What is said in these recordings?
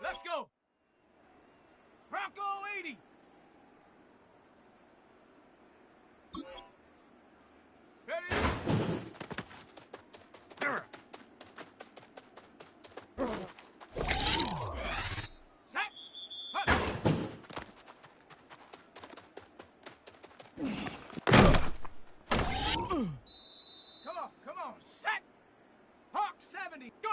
Let's go! Bronco 80! Ready? Set! Hut! Come on, set! Hawk 70, go!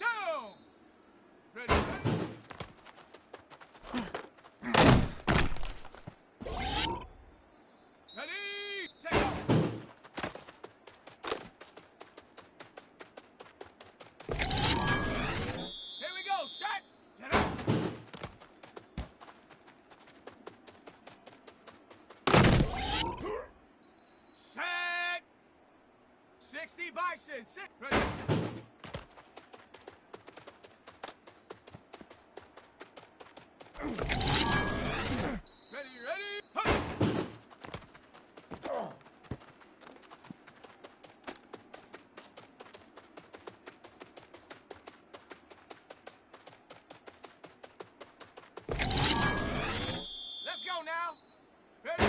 Down! Ready, ready, take off! Here we go, set! Get up! Set! 60 bison, sit! Ready? Ready? Huh. Let's go now. Ready?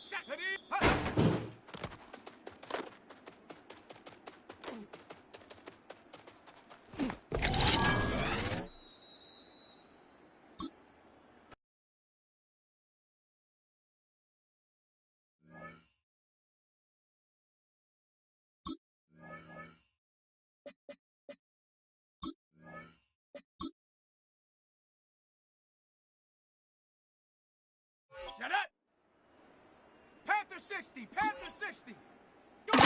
Set. Ready? Huh. Shut up! Panther 60! Panther 60! Go!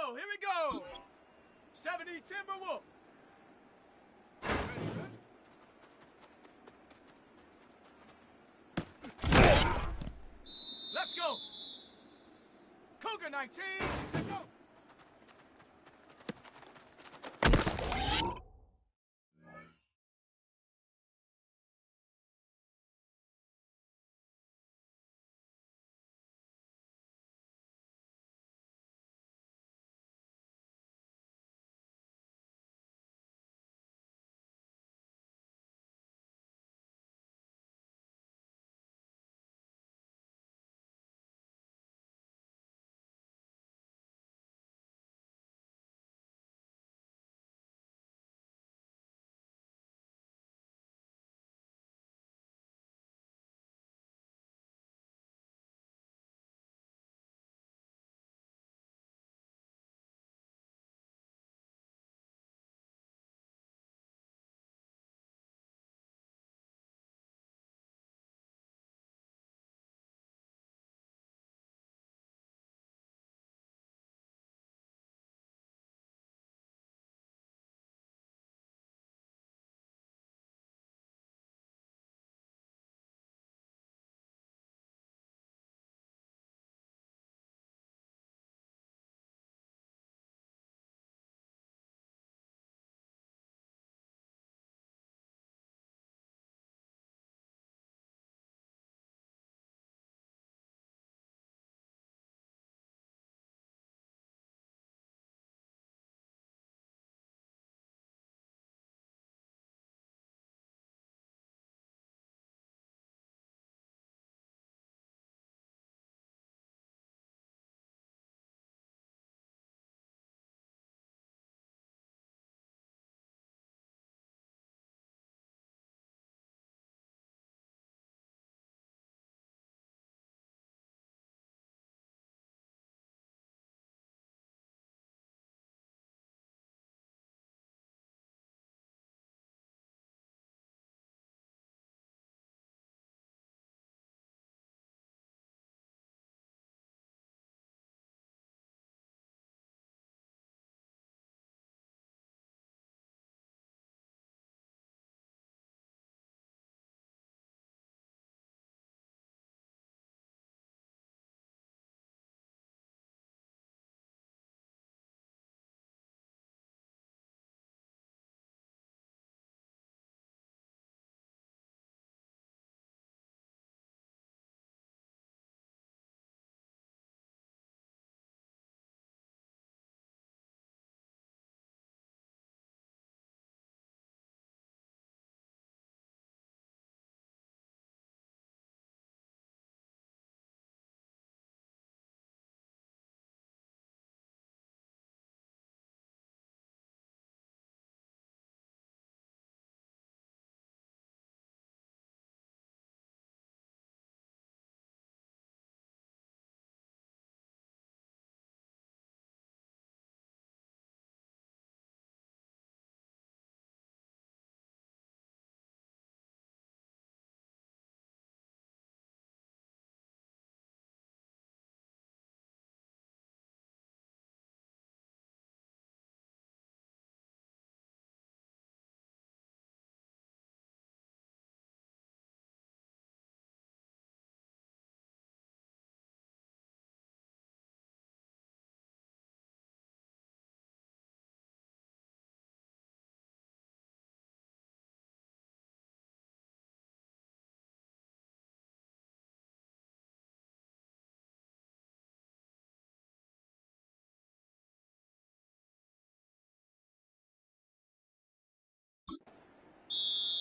go. Here we go. 70 Timberwolf. Let's go. Cougar 19. Let's go.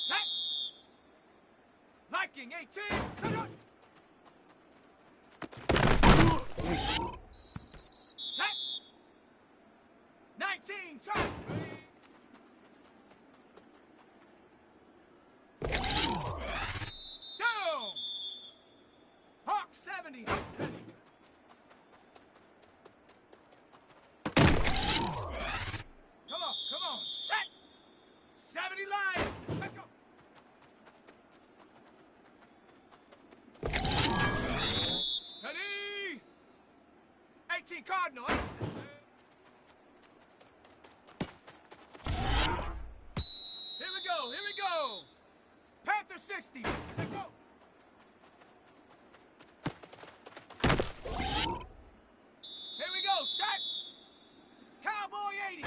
Set. Viking 18. Set. 19. Turn. Down. Hawk 70. Hawk 30. Come on. Set. 70 line. Let's go. Ready? 18 Cardinal. 60. Let's go. Here we go. Set. Cowboy 80.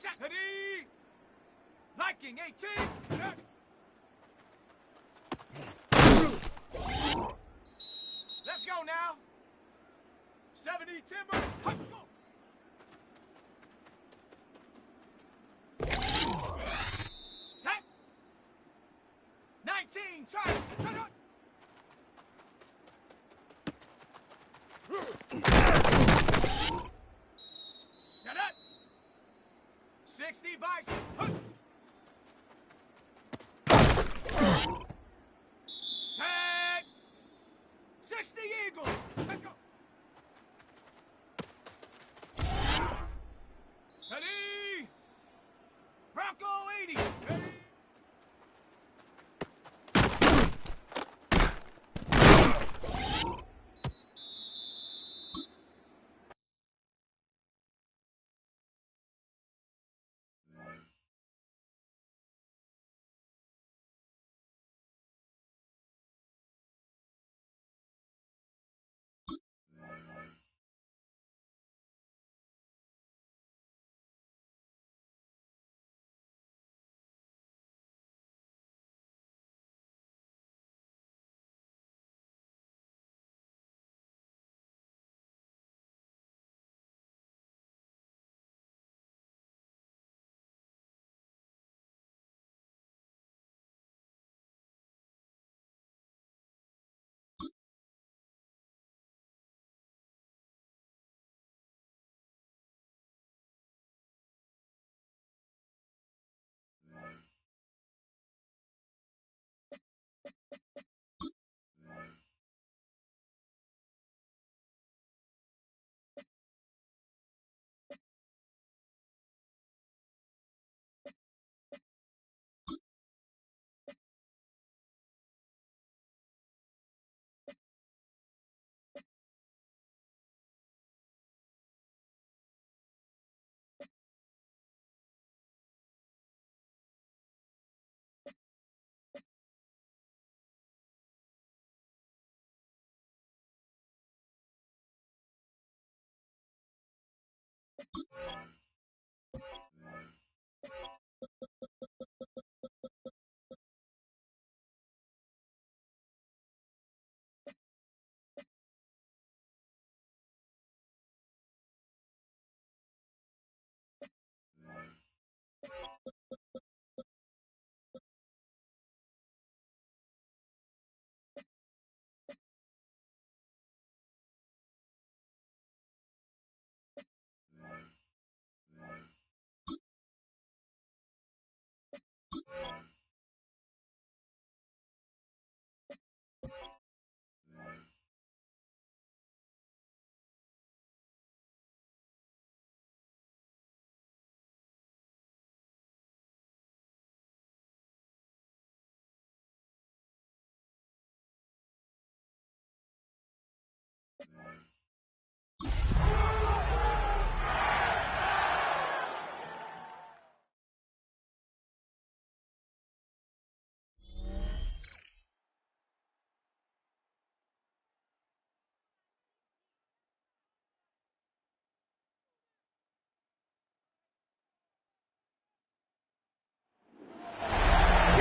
Set. Ready. Viking 18. Let's go now. 70 timber. Go. Set. 19. Try. Set up. 60 bison. Set. 60 eagles. Let's go. Ready. Bronco 80. Ready.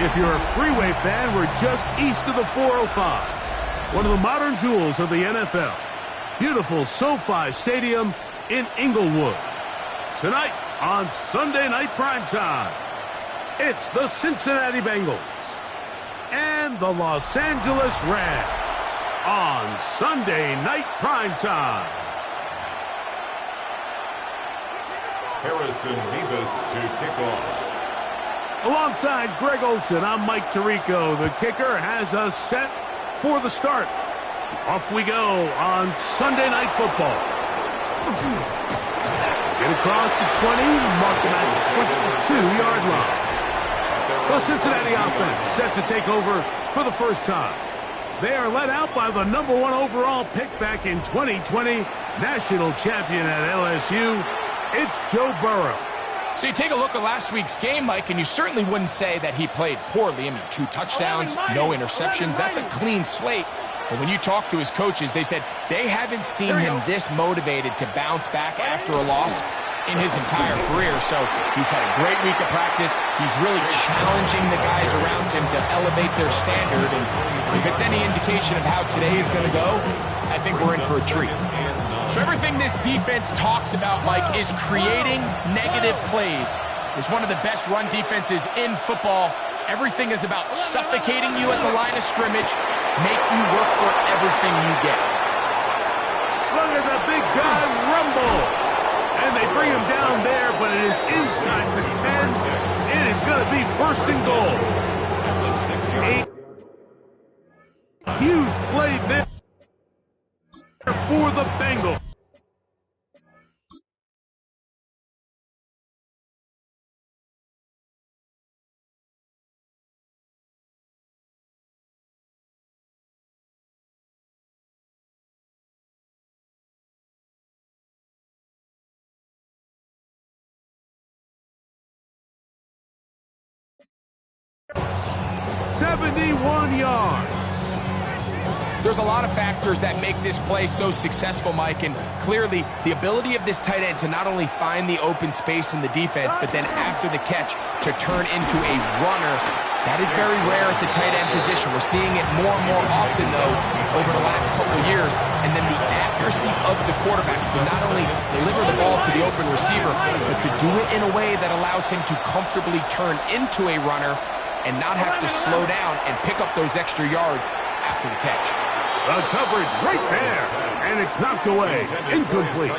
If you're a Freeway fan, we're just east of the 405. One of the modern jewels of the NFL. Beautiful SoFi Stadium in Inglewood. Tonight on Sunday Night Primetime, it's the Cincinnati Bengals and the Los Angeles Rams on Sunday Night Primetime. Harrison Rivas to kick off. Alongside Greg Olson, I'm Mike Tirico. The kicker has us set for the start. Off we go on Sunday Night Football. Get across the 20, mark him at the 22-yard line. The Cincinnati offense set to take over for the first time. They are led out by the #1 overall pick back in 2020, national champion at LSU. It's Joe Burrow. So you take a look at last week's game, Mike, and you certainly wouldn't say that he played poorly. I mean, 2 touchdowns, no interceptions. That's a clean slate. But when you talk to his coaches, they said they haven't seen him this motivated to bounce back after a loss in his entire career. So he's had a great week of practice. He's really challenging the guys around him to elevate their standard. And if it's any indication of how today is going to go, I think we're in for a treat. So everything this defense talks about, Mike, is creating negative plays. It's one of the best run defenses in football. Everything is about suffocating you at the line of scrimmage, make you work for everything you get. Look at the big guy rumble. And they bring him down there, but it is inside the 10. It is going to be 1st and goal. A huge play there for the Bengals. .71 yards. There's a lot of factors that make this play so successful, Mike, and clearly the ability of this tight end to not only find the open space in the defense, but then after the catch to turn into a runner. That is very rare at the tight end position. We're seeing it more and more often, though, over the last couple of years. And then the accuracy of the quarterback to not only deliver the ball to the open receiver, but to do it in a way that allows him to comfortably turn into a runner and not have to slow down and pick up those extra yards after the catch. The coverage right there, and it's knocked away. Incomplete.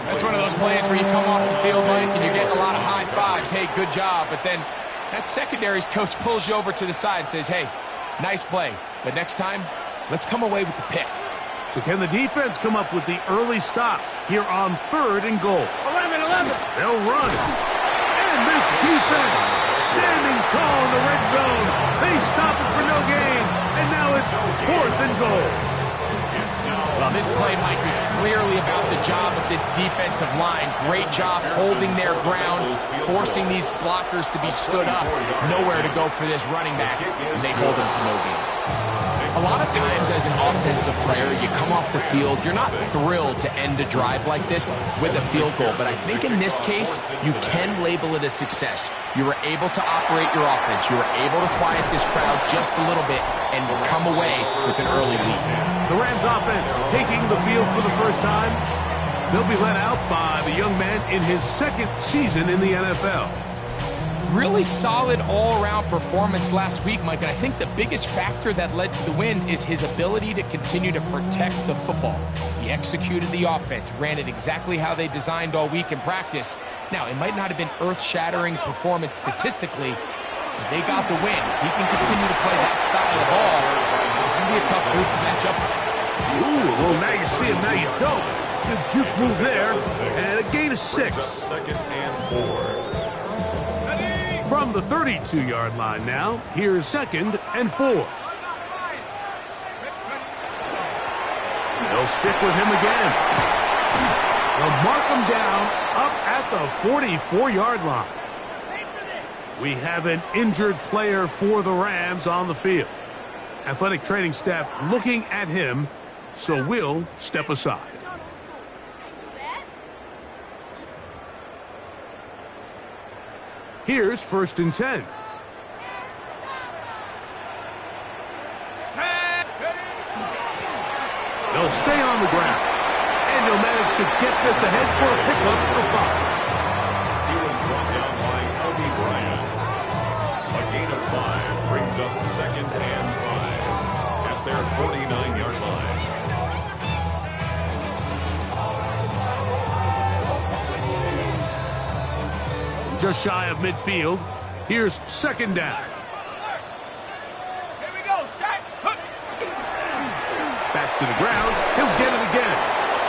That's one of those plays where you come off the field, Mike, and you're getting a lot of high fives. Hey, good job. But then that secondary's coach pulls you over to the side and says, hey, nice play. But next time, let's come away with the pick. So can the defense come up with the early stop here on 3rd and goal? 11. They'll run. And this defense standing tall in the red zone. They stop it for no gain. And now it's 4th and goal. Well, this play, Mike, is clearly about the job of this defensive line. Great job holding their ground, forcing these blockers to be stood up. Nowhere to go for this running back, and they hold him to no gain. A lot of times as an offensive player, you come off the field, you're not thrilled to end a drive like this with a field goal. But I think in this case, you can label it a success. You were able to operate your offense. You were able to quiet this crowd just a little bit and come away with an early lead. The Rams offense taking the field for the first time. They'll be led out by the young man in his 2nd season in the NFL. Really solid all-around performance last week, Mike, and I think the biggest factor that led to the win is his ability to continue to protect the football. He executed the offense, ran it exactly how they designed all week in practice. Now, it might not have been earth-shattering performance statistically, but they got the win. If he can continue to play that style of ball, it's going to be a tough group to match up with. Ooh, well, now you see him, now you don't. Good juke move there, and a gain of 6. 2nd and 4. From the 32-yard line now, here's 2nd and 4. They'll stick with him again. They'll mark him down up at the 44-yard line. We have an injured player for the Rams on the field. Athletic training staff looking at him, so we'll step aside. Here's 1st and 10. They'll stay on the ground. And he'll manage to get this ahead for a pickup of 5. He was brought down by L.B. Bryant. A gain of 5 brings up 2nd and 5 at their 49-yard line. Just shy of midfield. Here's 2nd down. Here we go, set. Back to the ground. He'll get it again.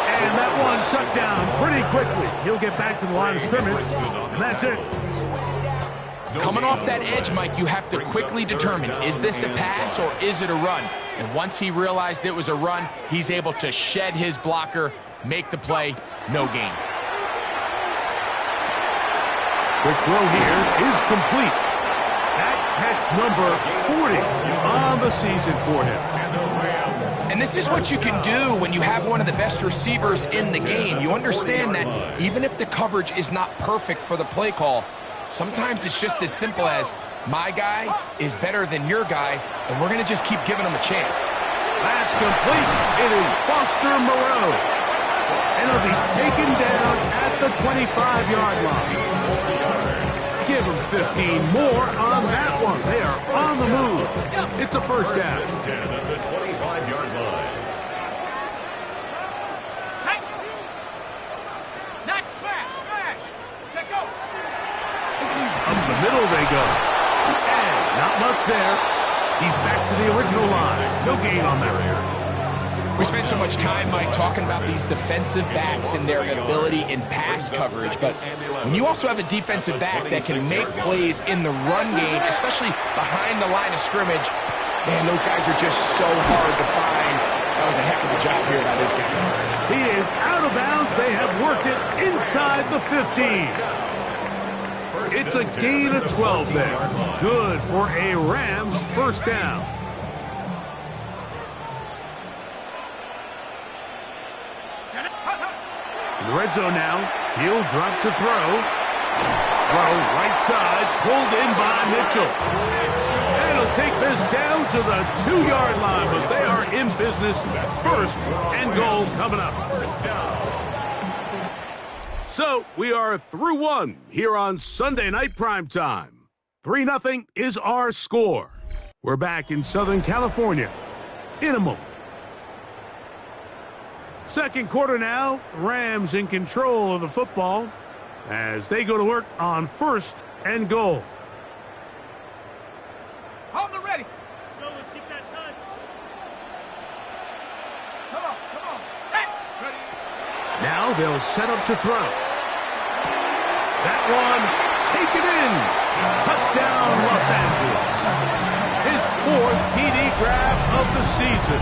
And that one shut down pretty quickly. He'll get back to the line of scrimmage. And that's it. Coming off that edge, Mike, you have to quickly determine, is this a pass or is it a run? And once he realized it was a run, he's able to shed his blocker, make the play, no gain. Quick throw here is complete. That catch number 40 on the season for him. And this is what you can do when you have one of the best receivers in the game. You understand that even if the coverage is not perfect for the play call, sometimes it's just as simple as, my guy is better than your guy, and we're going to just keep giving him a chance. That's complete. It is Buster Moreau. And he'll be taken down at the 25-yard line. Give him 15 more on that one. They are on the move. It's a first down. 10 at the 25-yard line. Not smash. Check go. Up the middle they go. And not much there. He's back to the original line. No gain on that. We spent so much time, Mike, talking about these defensive backs and their ability in pass coverage, but when you also have a defensive back that can make plays in the run game, especially behind the line of scrimmage, man, those guys are just so hard to find. That was a heck of a job here by this guy. He is out of bounds. They have worked it inside the 15. It's a gain of 12 there. Good for a Rams first down. In the red zone now, he'll drop to throw. Throw right side, pulled in by Mitchell. And he'll take this down to the 2-yard line, but they are in business. First and goal coming up. So we are through one here on Sunday Night Primetime. 3-0 is our score. We're back in Southern California in a moment. Second quarter now, Rams in control of the football as they go to work on first and goal. On the ready. Let's keep that touch. Come on. Set. Ready. Now they'll set up to throw. That one, take it in. Touchdown, Los Angeles. His 4th TD grab of the season.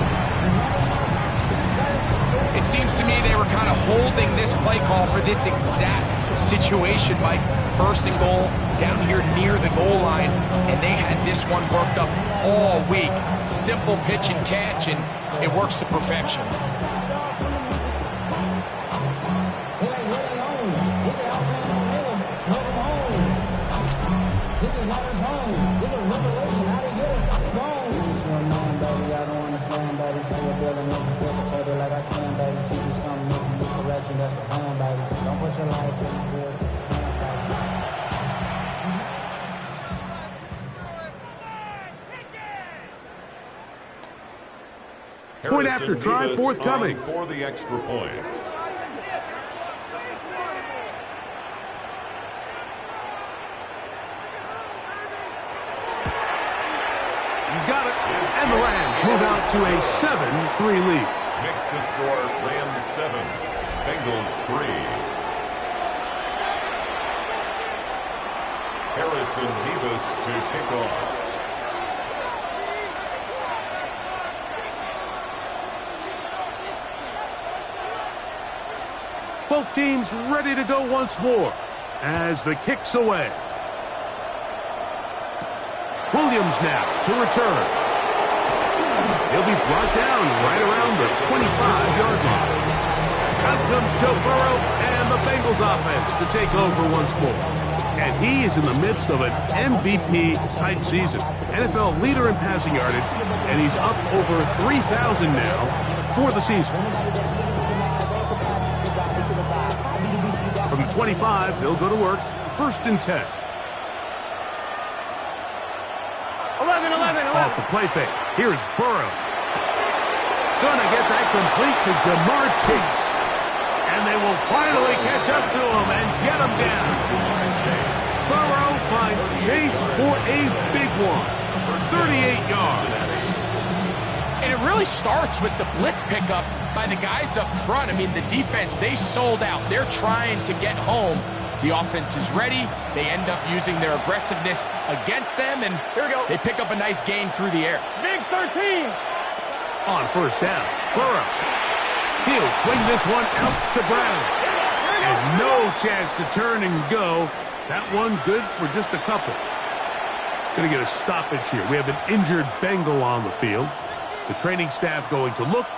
It seems to me they were kind of holding this play call for this exact situation, Mike. First and goal, down here near the goal line, and they had this one worked up all week. Simple pitch and catch, and it works to perfection. Point after try forthcoming. For the extra point. He's got it. And the Rams move out to a 7-3 lead. Makes the score Rams 7, Bengals 3. Harrison Davis to kick off. Both teams ready to go once more as the kick's away. Williams now to return. He'll be brought down right around the 25-yard line. Out comes Joe Burrow and the Bengals offense to take over once more. And he is in the midst of an MVP-type season. NFL leader in passing yardage, and he's up over 3,000 now for the season. From the 25, they'll go to work. First and 10. 11. Off the play fake. Here's Burrow. Gonna get that complete to Jamar Chase. And they will finally catch up to him and get him down. Burrow finds Chase for a big one. 38 yards. And it really starts with the blitz pickup by the guys up front. I mean, the defense, they sold out. They're trying to get home. The offense is ready. They end up using their aggressiveness against them, and Here we go. they pick up a nice gain through the air. Big 13. On first down, Burrow. He'll swing this one out to Brown. And no chance to turn and go That one good for just a couple. Going to get a stoppage here. We have an injured Bengal on the field. The training staff going to look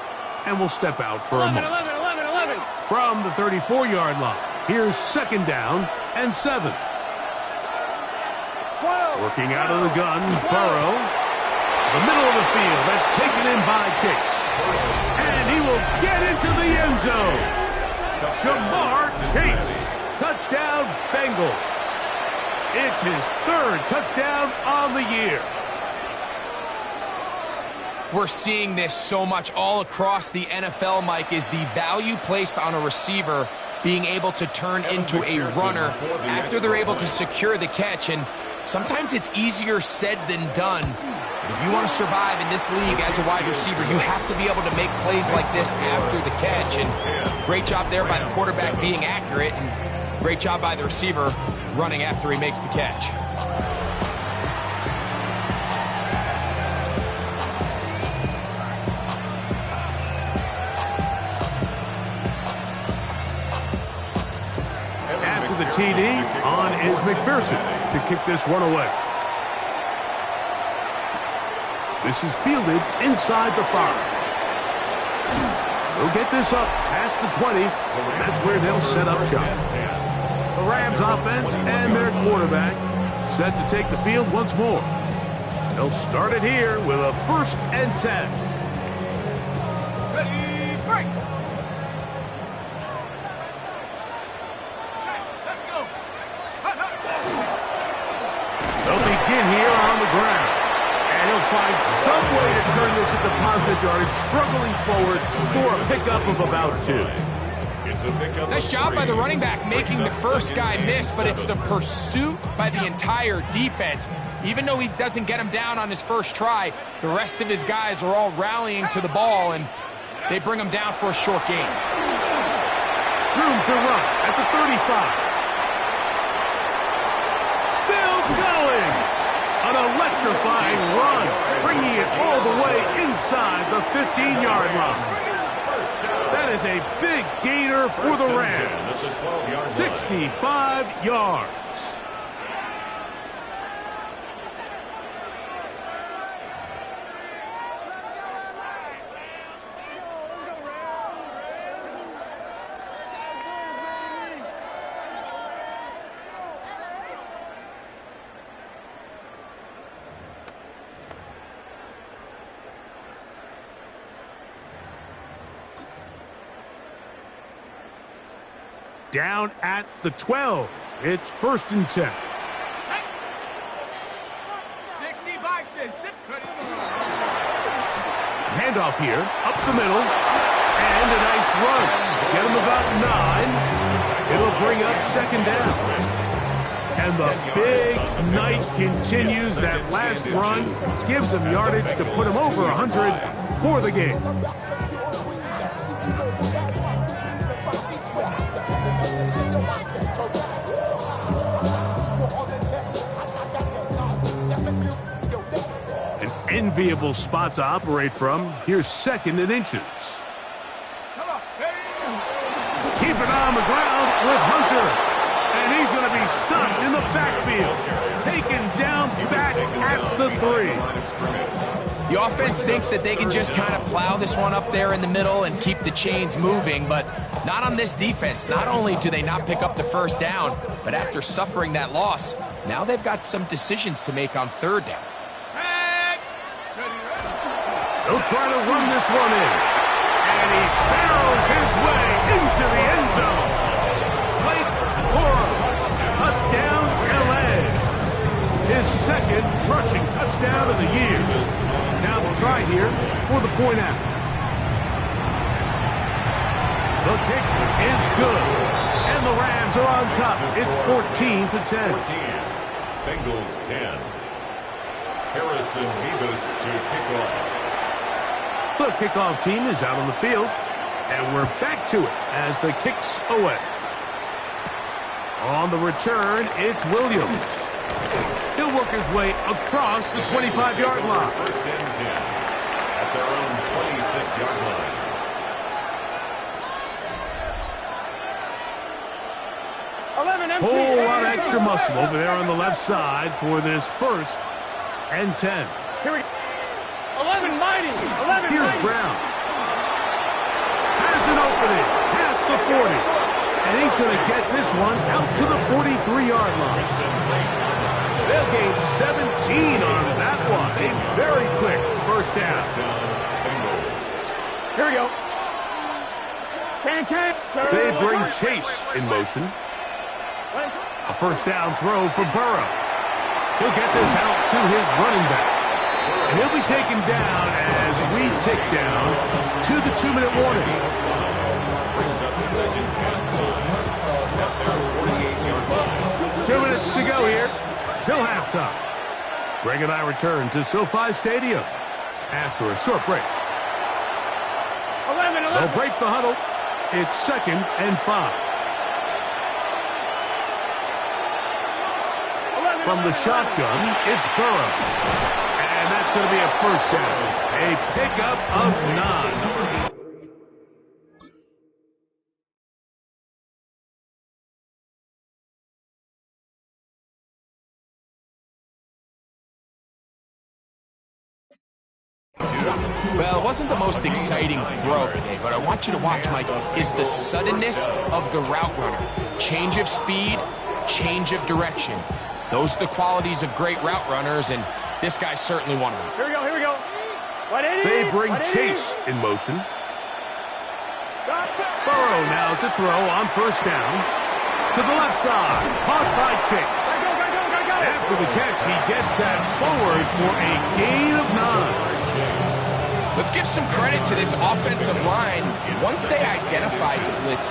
and will step out for a moment. 11. From the 34-yard line, here's second down and 7. 12. Working out of the gun, Burrow. The middle of the field, that's taken in by Chase. And he will get into the end zone. Jamar Chase. Touchdown, Bengals. It's his 3rd touchdown on the year. We're seeing this so much all across the NFL, Mike, is the value placed on a receiver being able to turn into a runner after they're able to secure the catch. And sometimes it's easier said than done. But if you want to survive in this league as a wide receiver, you have to be able to make plays like this after the catch. And great job there by the quarterback being accurate, and great job by the receiver running after he makes the catch. After the TD, on is McPherson to kick this one away. This is fielded inside the 5. They'll get this up past the 20. That's where they'll set up shop. The Rams offense and their quarterback set to take the field once more. They'll start it here with a 1st and 10. Ready, break. Let's go. They'll begin here on the ground. And he'll find some way to turn this into positive yardage, struggling forward for a pickup of about 2. Nice job by the running back making the first guy miss, but it's the pursuit by the entire defense. Even though he doesn't get him down on his first try, the rest of his guys are all rallying to the ball, and they bring him down for a short gain. Room to run at the 35. Still going. An electrifying run, bringing it all the way inside the 15-yard line. That is a big gainer for the Rams. 65 yards. Down at the 12. It's 1st and 10. 60 Bison. Sit. Ready. Handoff here, up the middle, and a nice run. Get him about 9. It'll bring up 2nd down. And the big night continues. That last run gives him yardage to put him over 100 for the game. An enviable spot to operate from. Here's 2nd and inches. Come on. Keep it on the ground with Hunter. And he's going to be stopped in the backfield. Taken down back at the 3. The offense thinks that they can just kind of plow this one up there in the middle and keep the chains moving, but not on this defense. Not only do they not pick up the 1st down, but after suffering that loss, now they've got some decisions to make on 3rd down. They'll try to run this one in. And he barrels his way into the end zone. Blake Bortles, touchdown LA. His 2nd rushing touchdown of the year. Now the try here for the point after. The kick is good. And the Rams are on top. It's 14-10. Bengals 10. Harrison Beavis to kick off. The kickoff team is out on the field, and we're back to it as the kick's away. On the return, it's Williams. He'll work his way across the 25-yard line. 1st and 10 at their own 26-yard line. Whole lot of extra muscle over there on the left side for this 1st and 10. Here we go. 11 mighty. 11 Here's mighty. Brown. Has an opening past the 40. And he's going to get this one out to the 43-yard line. They'll gain 17 on that one. A very quick 1st down. Here we go. Can. They bring Chase in motion. A 1st down throw for Burrow. He'll get this out to his running back. And he'll be taken down as we tick down to the 2-minute warning. Brings up 2nd and 5 at their 48-yard line. 2 minutes to go here till halftime. Greg and I return to SoFi Stadium after a short break. 11. They'll break the huddle. It's 2nd and 5. From the shotgun, it's Burrow. And that's going to be a 1st down. A pickup of 9. Well, it wasn't the most exciting throw today, but I want you to watch, Mike, is the suddenness of the route runner. Change of speed, change of direction. Those are the qualities of great route runners, and this guy's certainly one of them. Here we go. Here we go. 180. They bring 180. Chase in motion. Burrow now to throw on 1st down. To the left side, caught by Chase. Go. After the catch, he gets that forward for a gain of 9. Let's give some credit to this offensive line. Once they identified the blitz,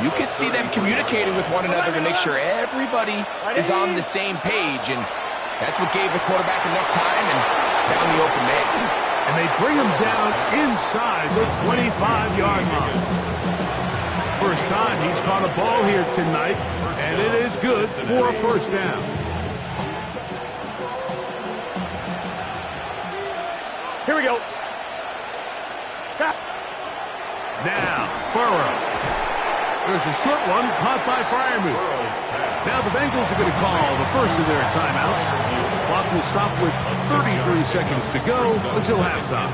you could see them communicating with one another to make sure everybody is on the same page, and that's what gave the quarterback enough time and found the open man. And they bring him down inside the 25-yard line. 1st time he's caught a ball here tonight, and it is good for a 1st down. Here we go. Now, Burrow. There's a short one caught by Freiermuth. Now the Bengals are going to call the 1st of their timeouts. Clock will stop with 33 seconds to go until halftime.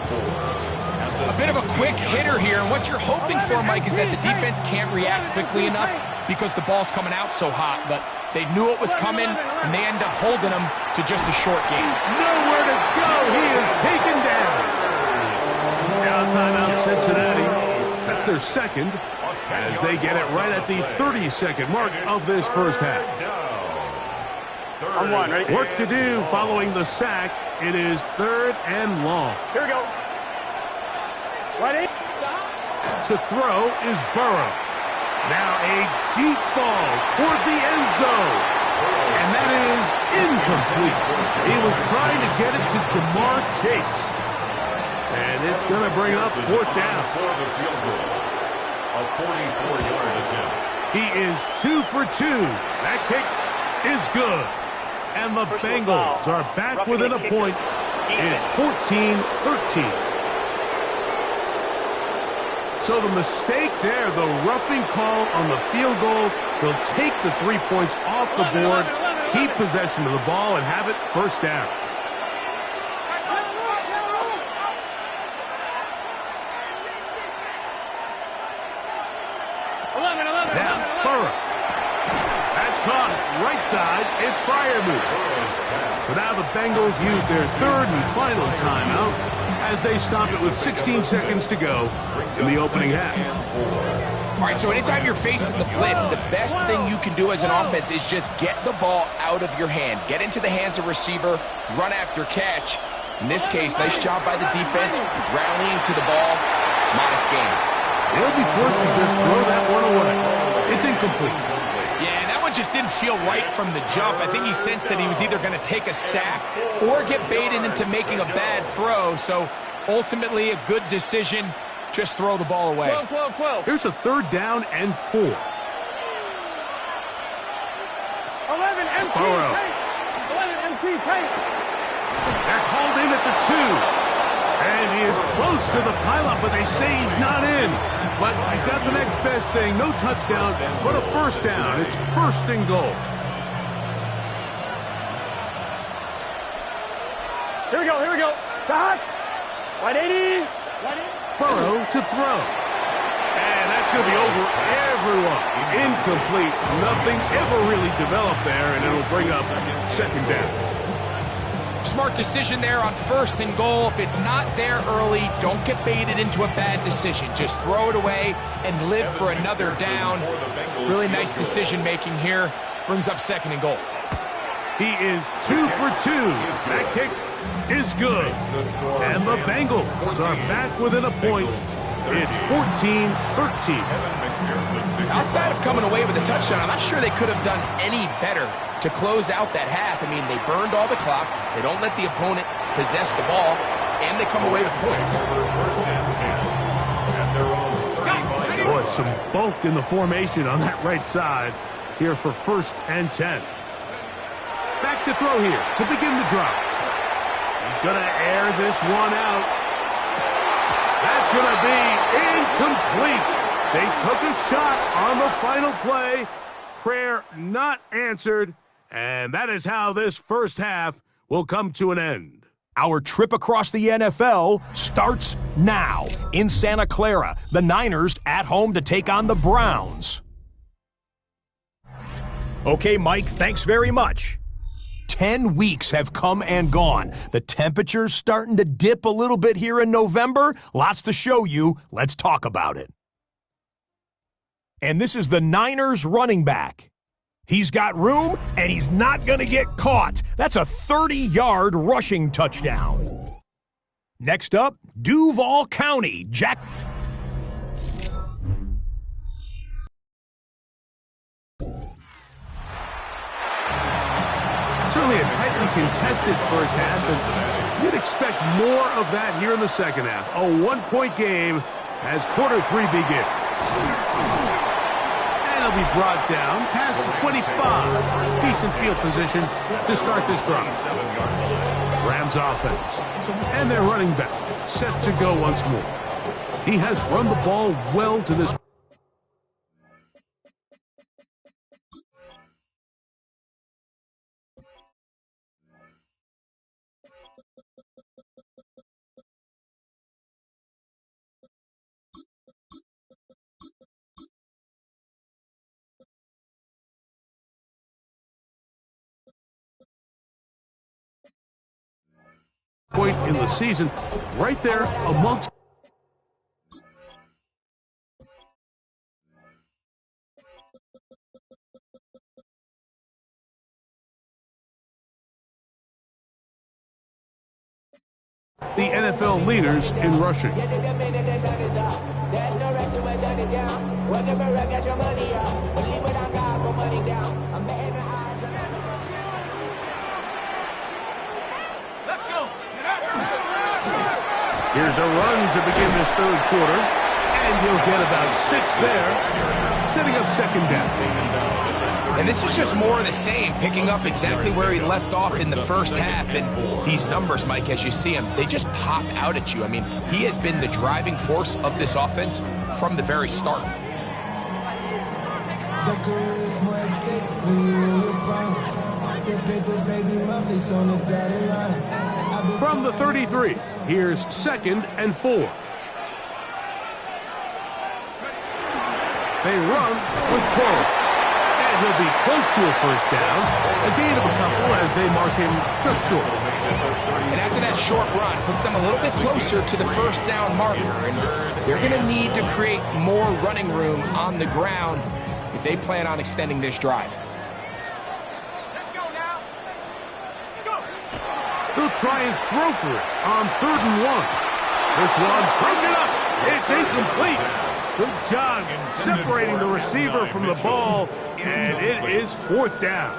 A bit of a quick hitter here, and what you're hoping for, Mike, is that the defense can't react quickly enough because the ball's coming out so hot, but they knew it was coming, and they end up holding them to just a short game. Nowhere to go. He is taken down. Now timeout Cincinnati. That's their 2nd as they get it right at the 30-second mark of this 1st half. I'm 1, ready? Work to do following the sack. It is 3rd and long. Here we go. 180. To throw is Burrow. Now a deep ball toward the end zone. And that is incomplete. He was trying to get it to Jamar Chase. And it's going to bring up 4th down. For the field goal. A 44-yard attempt. He is 2 for 2. That kick is good. And the Bengals are back within a point. It's 14-13. So the mistake there, the roughing call on the field goal, they'll take the 3 points off the board, keep possession of the ball, and have it 1st down. Now, Burrow. That's caught. Right side, it's Freiermuth. So now the Bengals use their 3rd and final timeout as they stop it with 16 seconds to go in the opening half. All right, so anytime you're facing the blitz, the best thing you can do as an offense is just get the ball out of your hand. Get into the hands of receiver, run after catch. In this case, nice job by the defense, rallying to the ball. Modest game. They'll be forced to just throw that one away. It's incomplete. Yeah, that one just didn't feel right from the jump. I think he sensed that he was either going to take a sack or get baited into making a bad throw. So ultimately a good decision. Just throw the ball away. 12. Here's a 3rd down and 4. 11 MT. Burrow. 11 MT. That's hauled in at the 2. And he is close to the pileup, but they say he's not in. But he's got the next best thing. No touchdown, but a 1st down. It's 1st and goal. Here we go, here we go. Stop. 180. 180. Burrow to throw. And that's going to be over everyone. Incomplete. Nothing ever really developed there, and it'll bring up second down. Smart decision there on 1st and goal. If it's not there early, don't get baited into a bad decision. Just throw it away and live for another down. Really nice decision making here. Brings up 2nd and goal. He is 2 for 2. That kick is good. And the Bengals are back within a point. It's 14-13. Outside of coming away with a touchdown, I'm not sure they could have done any better to close out that half. I mean, they burned all the clock. They don't let the opponent possess the ball, and they come away with points. Boy, some bulk in the formation on that right side here for 1st and 10. Back to throw here to begin the drive. He's going to air this one out. That's going to be incomplete. They took a shot on the final play. Prayer not answered. And that is how this first half will come to an end. Our trip across the NFL starts now. In Santa Clara, the Niners at home to take on the Browns. Okay, Mike, thanks very much. 10 weeks have come and gone. The temperature's starting to dip a little bit here in November. Lots to show you. Let's talk about it. And this is the Niners running back. He's got room, and he's not going to get caught. That's a 30-yard rushing touchdown. Next up, Duval County. Jack. Certainly a tightly contested first half, and you'd expect more of that here in the second half. A one-point game as quarter 3 begins. And it'll be brought down past the 25. Decent field position to start this drive. Rams offense. And their running back set to go once more. He has run the ball well to this. Point in the season, right there amongst. The NFL leaders in rushing. Here's a run to begin this third quarter, and he'll get about 6 there, setting up second down. And this is just more of the same, picking up exactly where he left off in the first half. And these numbers, Mike, as you see them, they just pop out at you. I mean, he has been the driving force of this offense from the very start. From the 33, here's 2nd and 4. They run with Paul. And he'll be close to a first down. A gain of a couple as they mark him just short. And after that short run, puts them a little bit closer to the first down marker. And they're going to need to create more running room on the ground if they plan on extending this drive. They'll try and throw for it on 3rd and 1. This one broken up. It's incomplete. Good job separating the receiver from the ball, and it is 4th down.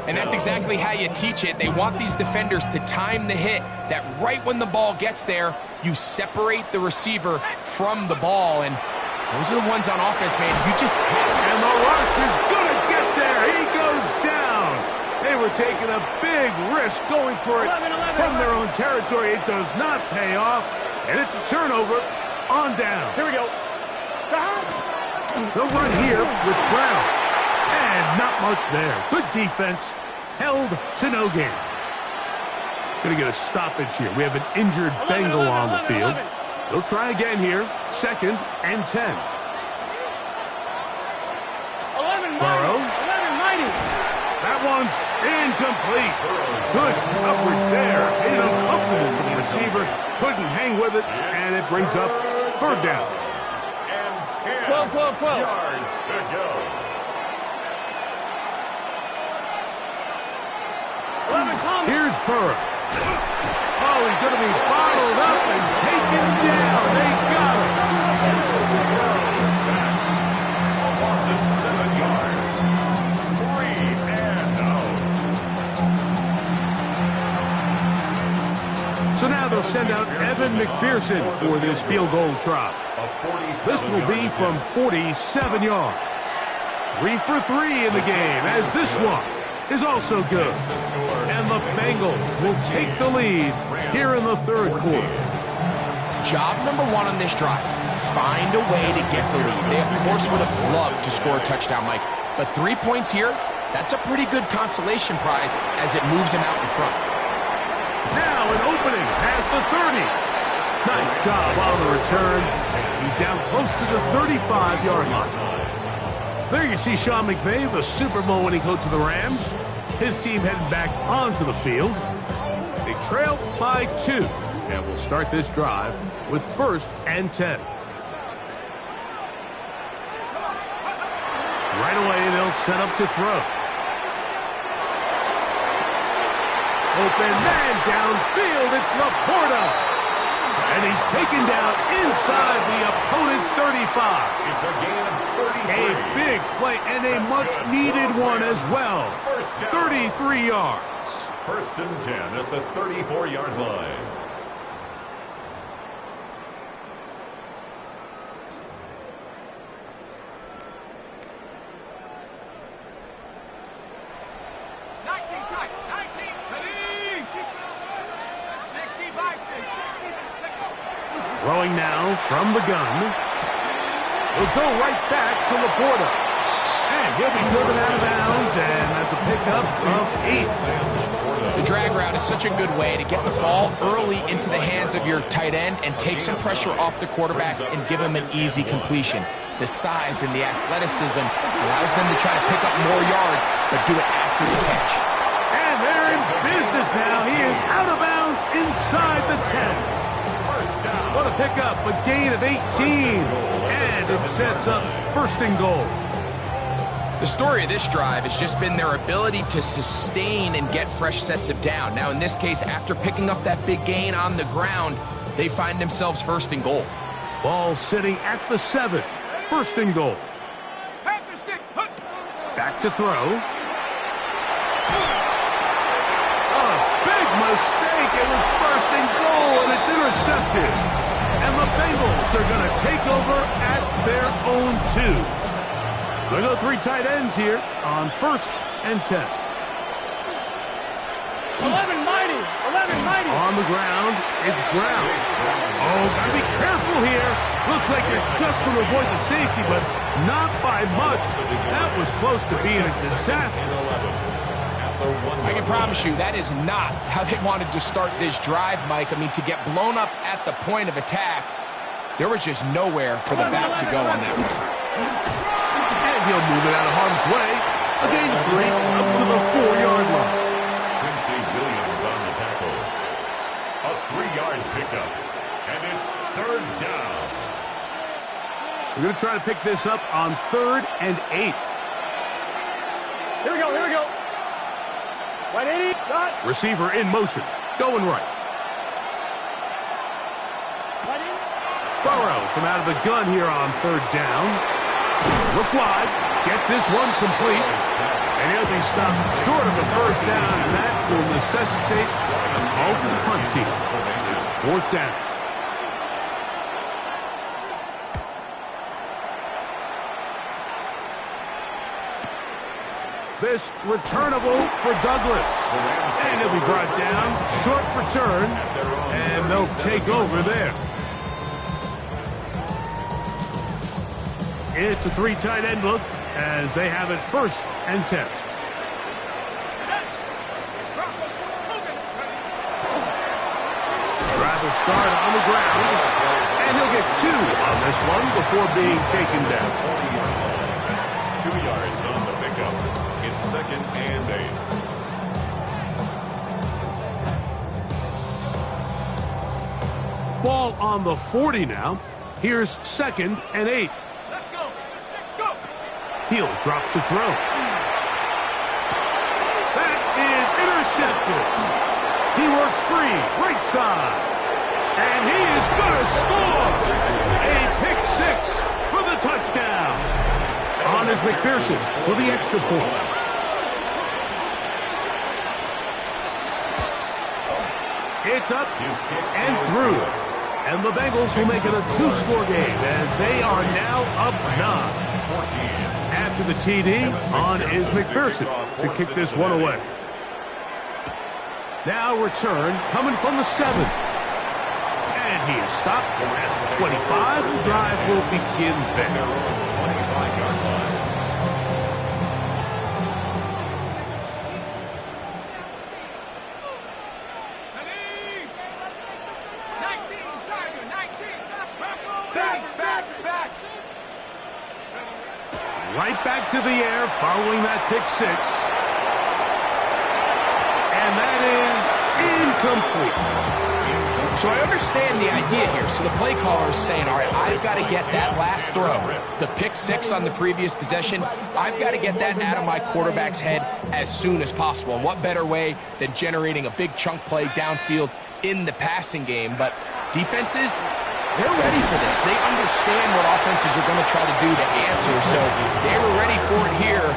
And that's exactly how you teach it. They want these defenders to time the hit, that right when the ball gets there, you separate the receiver from the ball. And those are the ones on offense, man. You just and the rush is going to get there. He goes down. They were taking a big risk going for it from their own territory. It does not pay off, and it's a turnover on down. Here we go. They'll run here with Brown. And not much there. Good defense. Held to no gain. Going to get a stoppage here. We have an injured Bengal on the field. They'll try again here. 2nd and 10. Burrow. That one's incomplete. Good coverage there. Made it uncomfortable for the receiver. Couldn't hang with it, and it brings up 3rd down. And 10 yards to go. Here's Burrow. Oh, he's going to be bottled up and taken down. They got him. Sacked. A loss of 7 yards. 3 and out. So now they'll send out Evan McPherson for this field goal try. This will be from 47 yards. 3 for 3 in the game, as this one is also good. And the Bengals will take the lead here in the 3rd quarter. Job number 1 on this drive, find a way to get the lead. They, of course, would have loved to score a touchdown, Mike. But 3 points here, that's a pretty good consolation prize as it moves him out in front. Now an opening past the 30. Nice job on the return. He's down close to the 35-yard line. There you see Sean McVay, the Super Bowl winning coach of the Rams. His team heading back onto the field. They trail by 2. And we'll start this drive with 1st and 10. Right away, they'll set up to throw. Open man downfield. It's Laporta. And he's taken down inside the opponent's 35. It's a gain of 33. A big play and a much-needed one as well. 33 yards. 1st and 10 at the 34-yard line. Throwing now from the gun. He'll go right back to Laporta. And he'll be driven out of bounds, and that's a pickup of 8. The drag route is such a good way to get the ball early into the hands of your tight end and take some pressure off the quarterback and give him an easy completion. The size and the athleticism allows them to try to pick up more yards, but do it after the catch. And they're in business now. He is out of bounds inside the 10. What a pickup, a gain of 18. And it sets up 1st and goal. The story of this drive has just been their ability to sustain and get fresh sets of down. Now, in this case, after picking up that big gain on the ground, they find themselves 1st and goal. Ball sitting at the 7. 1st and goal. Back to throw. A big mistake. It was 1st and goal, and it's intercepted. And the Bengals are going to take over at their own 2. We'll go 3 tight ends here on 1st and 10. 11 mighty. On the ground, it's Brown. Oh, gotta be careful here. Looks like they're just going to avoid the safety, but not by much. That was close to being a disaster. I can promise you that is not how they wanted to start this drive, Mike. I mean, to get blown up at the point of attack, there was just nowhere for the back to go on that one. And he'll move it out of harm's way. A gain of 3 up to the 4-yard line. Quincy Williams on the tackle. A 3-yard pickup. And it's 3rd down. We're going to try to pick this up on 3rd and 8. Here we go. Right 80, got. Receiver in motion. Going right. Burrow from out of the gun here on 3rd down. Look wide. Get this one complete. And he'll be stopped short of a 1st down, and that will necessitate a call to the punt team. It's 4th down. This returnable for Douglas. And he'll be brought down. Short return. And they'll take over there. It's a 3 tight end look as they have it 1st and 10. will start on the ground, and he'll get 2 on this one before being taken down. 2 yards on the pickup. It's 2nd and 8. Ball on the 40 now. Here's 2nd and 8. Let's go. Let's go. He'll drop to throw. That is intercepted. He works free, right side. And he is going to score. A pick 6 for the touchdown. On is McPherson for the extra point. It's up and through. And the Bengals will make it a 2-score game as they are now up 9. After the TD, on is McPherson to kick this one away. Now return coming from the 7. And he is stopped at the 25. The drive will begin there. 25-yard line. Right back to the air following that pick 6. And that is incomplete. So I understand the idea here. So the play caller is saying, all right, I've got to get that last throw, the pick 6 on the previous possession, I've got to get that out of my quarterback's head as soon as possible. And what better way than generating a big chunk play downfield in the passing game? But defenses, they're ready for this. They understand what offenses are going to try to do to answer, so they were ready for it here.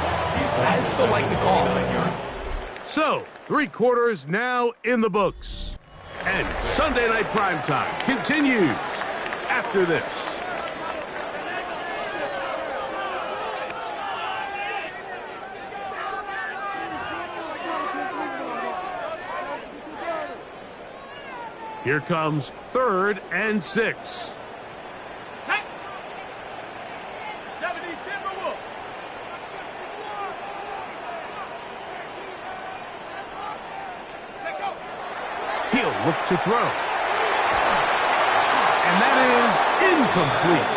I still like the call. So, 3 quarters now in the books. And Sunday Night Primetime continues after this. Here comes 3rd and 6. Set. 70 Timberwolves. Set go. He'll look to throw. And that is incomplete.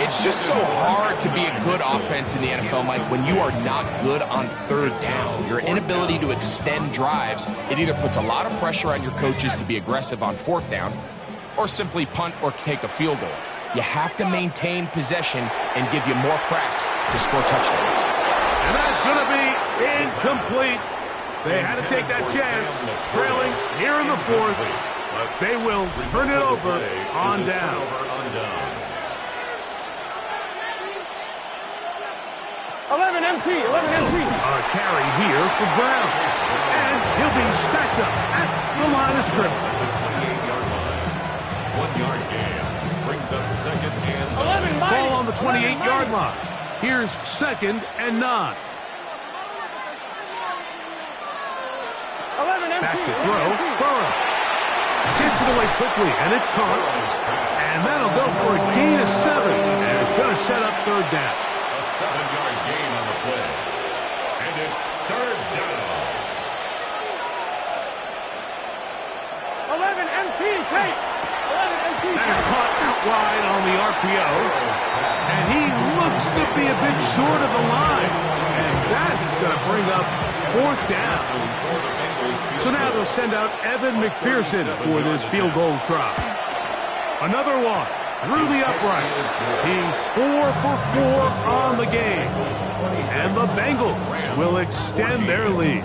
It's just so hard to be a good offense in the NFL, Mike, when you are not good on 3rd down. Your inability to extend drives, it either puts a lot of pressure on your coaches to be aggressive on 4th down or simply punt or kick a field goal. You have to maintain possession and give you more cracks to score touchdowns. And that's going to be incomplete. They had to take that chance, trailing here in the 4th, but they will turn it over on down. 11 MT. A carry here for Brown. And he'll be stacked up at the line of scrimmage. 28-yard line. 1-yard gain. Brings up 2nd and 9. Ball on the 28-yard line. Here's 2nd and 9. 11 MT. Back to throw. Burrow. Gets it away quickly, and it's caught. And that'll go for a gain of 7. And it's going to set up 3rd down. A 7-yard gain on the play. And it's 3rd down. 11 MT. Take. 11 MT. That is caught out wide on the RPO. And he looks to be a bit short of the line. And that is going to bring up 4th down. So now they'll send out Evan McPherson for this field goal try. Another one through the uprights. He's 4 for 4 on the game. And the Bengals will extend their lead.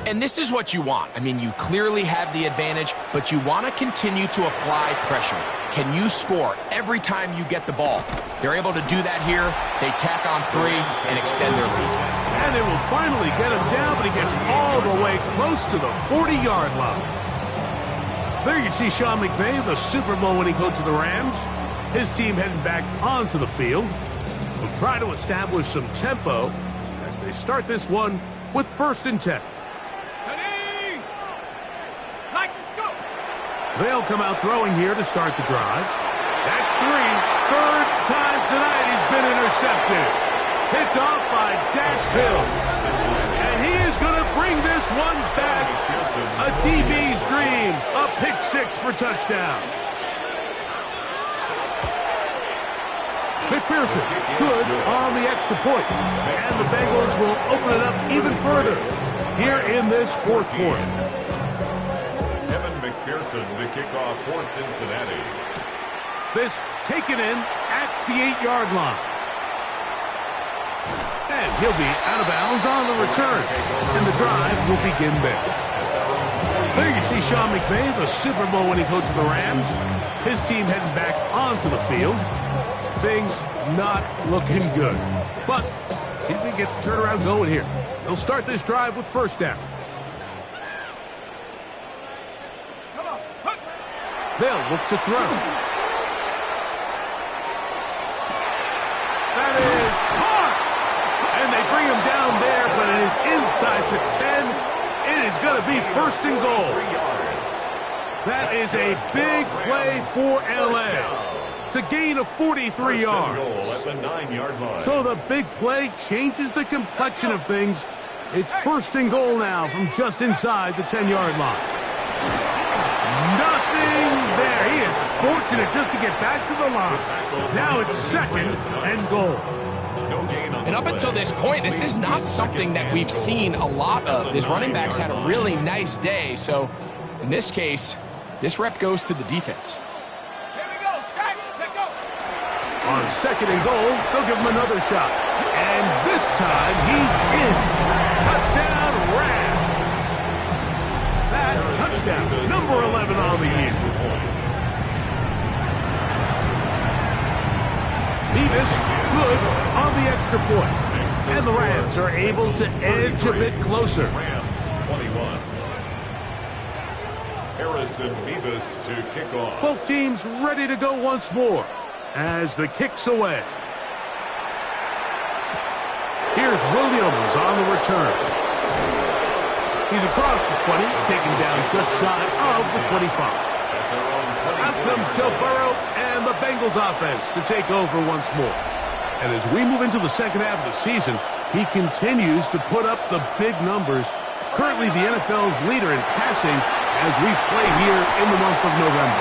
And this is what you want. I mean, you clearly have the advantage, but you want to continue to apply pressure. Can you score every time you get the ball? They're able to do that here. They tack on 3 and extend their lead. And they will finally get him down, but he gets all the way close to the 40-yard line. There you see Sean McVay, the Super Bowl winning coach of the Rams. His team heading back onto the field. Will try to establish some tempo as they start this one with 1st and 10. They'll come out throwing here to start the drive. That's 3. 3rd time tonight he's been intercepted. Picked off by Dax Hill. And he is going to bring this one back. A A DB's dream. A pick six for touchdown. McPherson, good on the extra point. And the Bengals will open it up even further here in this fourth quarter. Evan McPherson to kick off for Cincinnati. This taken in at the 8-yard line. And he'll be out of bounds on the return. And the drive will begin there. There you see Sean McVay, the Super Bowl winning coach of the Rams. His team heading back onto the field. Things not looking good. But see if they get the turnaround going here. They'll start this drive with first down. They'll look to throw. That is caught! And they bring him down there, but it is inside the 10. It is going to be first and goal. That is a big play for LA. To gain of 43 yards. At the 9-yard line. So the big play changes the complexion of things. It's first and goal now from just inside the 10-yard line. Nothing there. He is fortunate just to get back to the line. Now it's second and goal. And up until this point, this is not something that we've seen a lot of. His running backs had a really nice day. So in this case, this rep goes to the defense. On second and goal, they'll give him another shot. And this time, he's in. Touchdown, Rams. That touchdown, number 11 on the year. Mevis, good on the extra point. And the Rams are able to edge a bit closer. Rams 21. Harrison Mevis to kick off. Both teams ready to go once more. As the kick's away. Here's Williams on the return. He's across the 20, taken down just shy of the 25. Out comes Joe Burrow and the Bengals offense to take over once more. And as we move into the second half of the season, he continues to put up the big numbers. Currently the NFL's leader in passing as we play here in the month of November.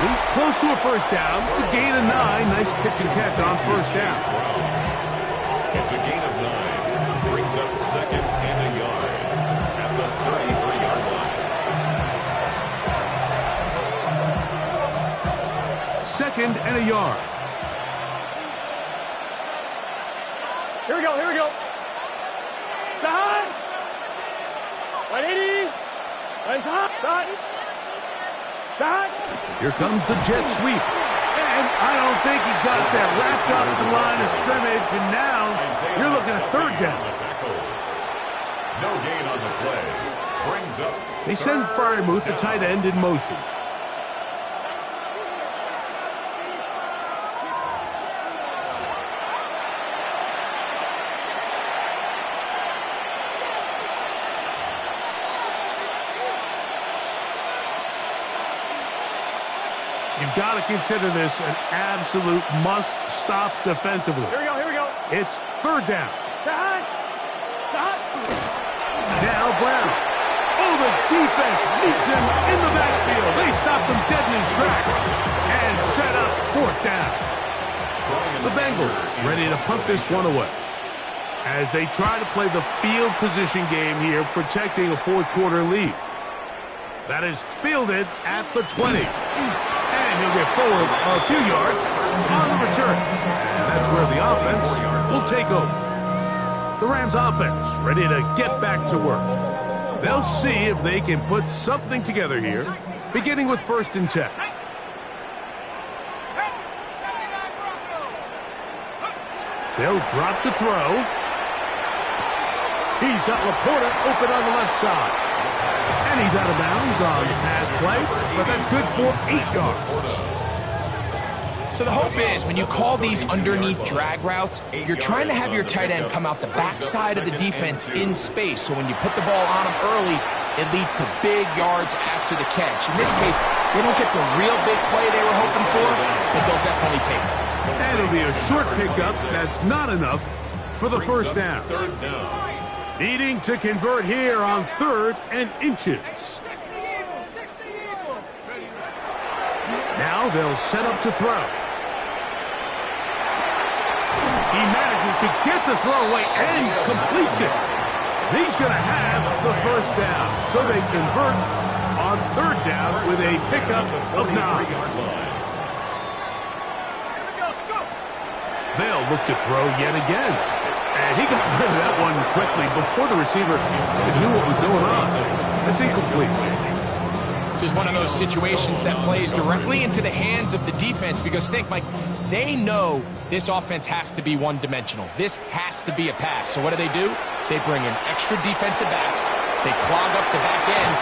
He's close to a first down. It's a gain of 9. Nice pitch and catch on first down. It's a gain of 9. Brings up second and a yard at the 33-yard line. Second and a yard. Here we go, here we go. Start. 180. Nice hop. Start. Start. Here comes the jet sweep. And I don't think he got that wrapped up at the line of scrimmage. And now you're looking at third down. No gain on the play. Brings up. They send Freiermuth, the tight end, in motion. You've got to consider this an absolute must-stop defensively. Here we go, here we go. It's third down. Start. Start. Now Brown. Oh, the defense meets him in the backfield. They stopped him dead in his tracks and set up fourth down. The Bengals ready to punt this one away as they try to play the field position game here, protecting a fourth quarter lead. That is fielded at the 20. And he'll get forward a few yards on the return. And that's where the offense will take over. The Rams offense ready to get back to work. They'll see if they can put something together here, beginning with first and 10. They'll drop to throw. He's got Laporta open on the left side. And he's out of bounds on the pass play, but that's good for 8 yards. So the hope is when you call these underneath drag routes, you're trying to have your tight end come out the backside of the defense in space. So when you put the ball on him early, it leads to big yards after the catch. In this case, they don't get the real big play they were hoping for, but they'll definitely take it. And it'll be a short pickup. That's not enough for the first down. Third down. Needing to convert here on 3rd and inches. Now they'll set up to throw. He manages to get the throw away and completes it. He's going to have the first down. So they convert on 3rd down with a pickup of 9. They'll look to throw yet again. And he got rid of that one quickly before the receiver knew what was going on. That's incomplete. This is one of those situations that plays directly into the hands of the defense because think, Mike, they know this offense has to be one-dimensional. This has to be a pass. So what do? They bring in extra defensive backs. They clog up the back end.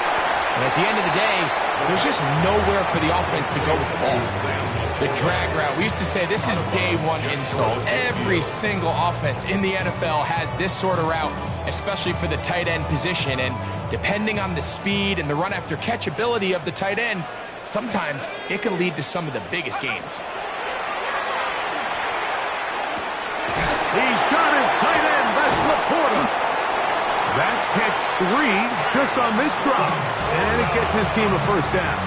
And at the end of the day, there's just nowhere for the offense to go with the ball. The drag route, we used to say this is day one install. Every single offense in the NFL has this sort of route, especially for the tight end position. And depending on the speed and the run after catch ability of the tight end, sometimes it can lead to some of the biggest gains. He's got his tight end, that's Laporta. That's catch 3 just on this drop. And it gets his team a first down.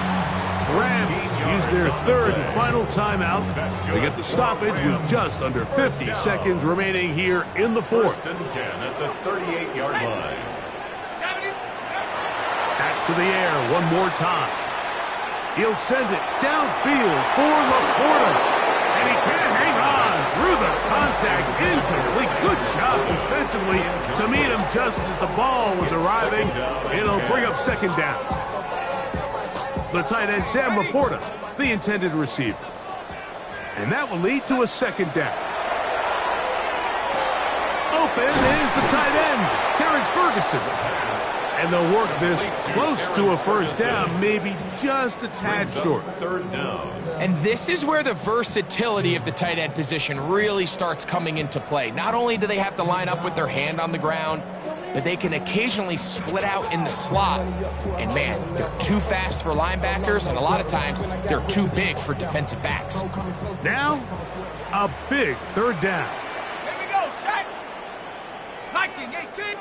The Rams use their 3rd and final timeout to get the stoppage with just under 50 seconds remaining here in the 4th. 1st and 10 at the 38-yard line. Back to the air one more time. He'll send it downfield for Laporta. And he can't hang on through the contact. Incomplete. Good job defensively to meet him just as the ball was arriving. It'll bring up 2nd down. The tight end, Sam Laporta, the intended receiver. And that will lead to a 2nd down. Open is the tight end, Terrence Ferguson. And they'll work this close to a first down, maybe just a tad short. 3rd down. And this is where the versatility of the tight end position really starts coming into play. Not only do they have to line up with their hand on the ground, but they can occasionally split out in the slot. And man, they're too fast for linebackers, and a lot of times they're too big for defensive backs. Now, a big 3rd down. Here we go, set. Viking 18.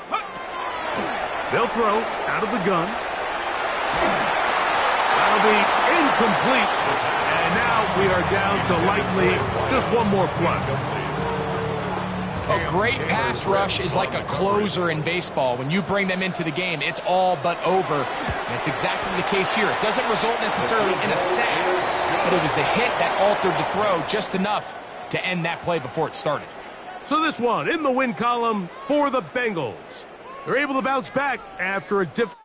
They'll throw out of the gun. That'll be incomplete. And now we are down to likely just one more play. A great pass rush is like a closer in baseball. When you bring them into the game, it's all but over. And it's exactly the case here. It doesn't result necessarily in a sack, but it was the hit that altered the throw just enough to end that play before it started. So this one in the win column for the Bengals. They're able to bounce back after a difficult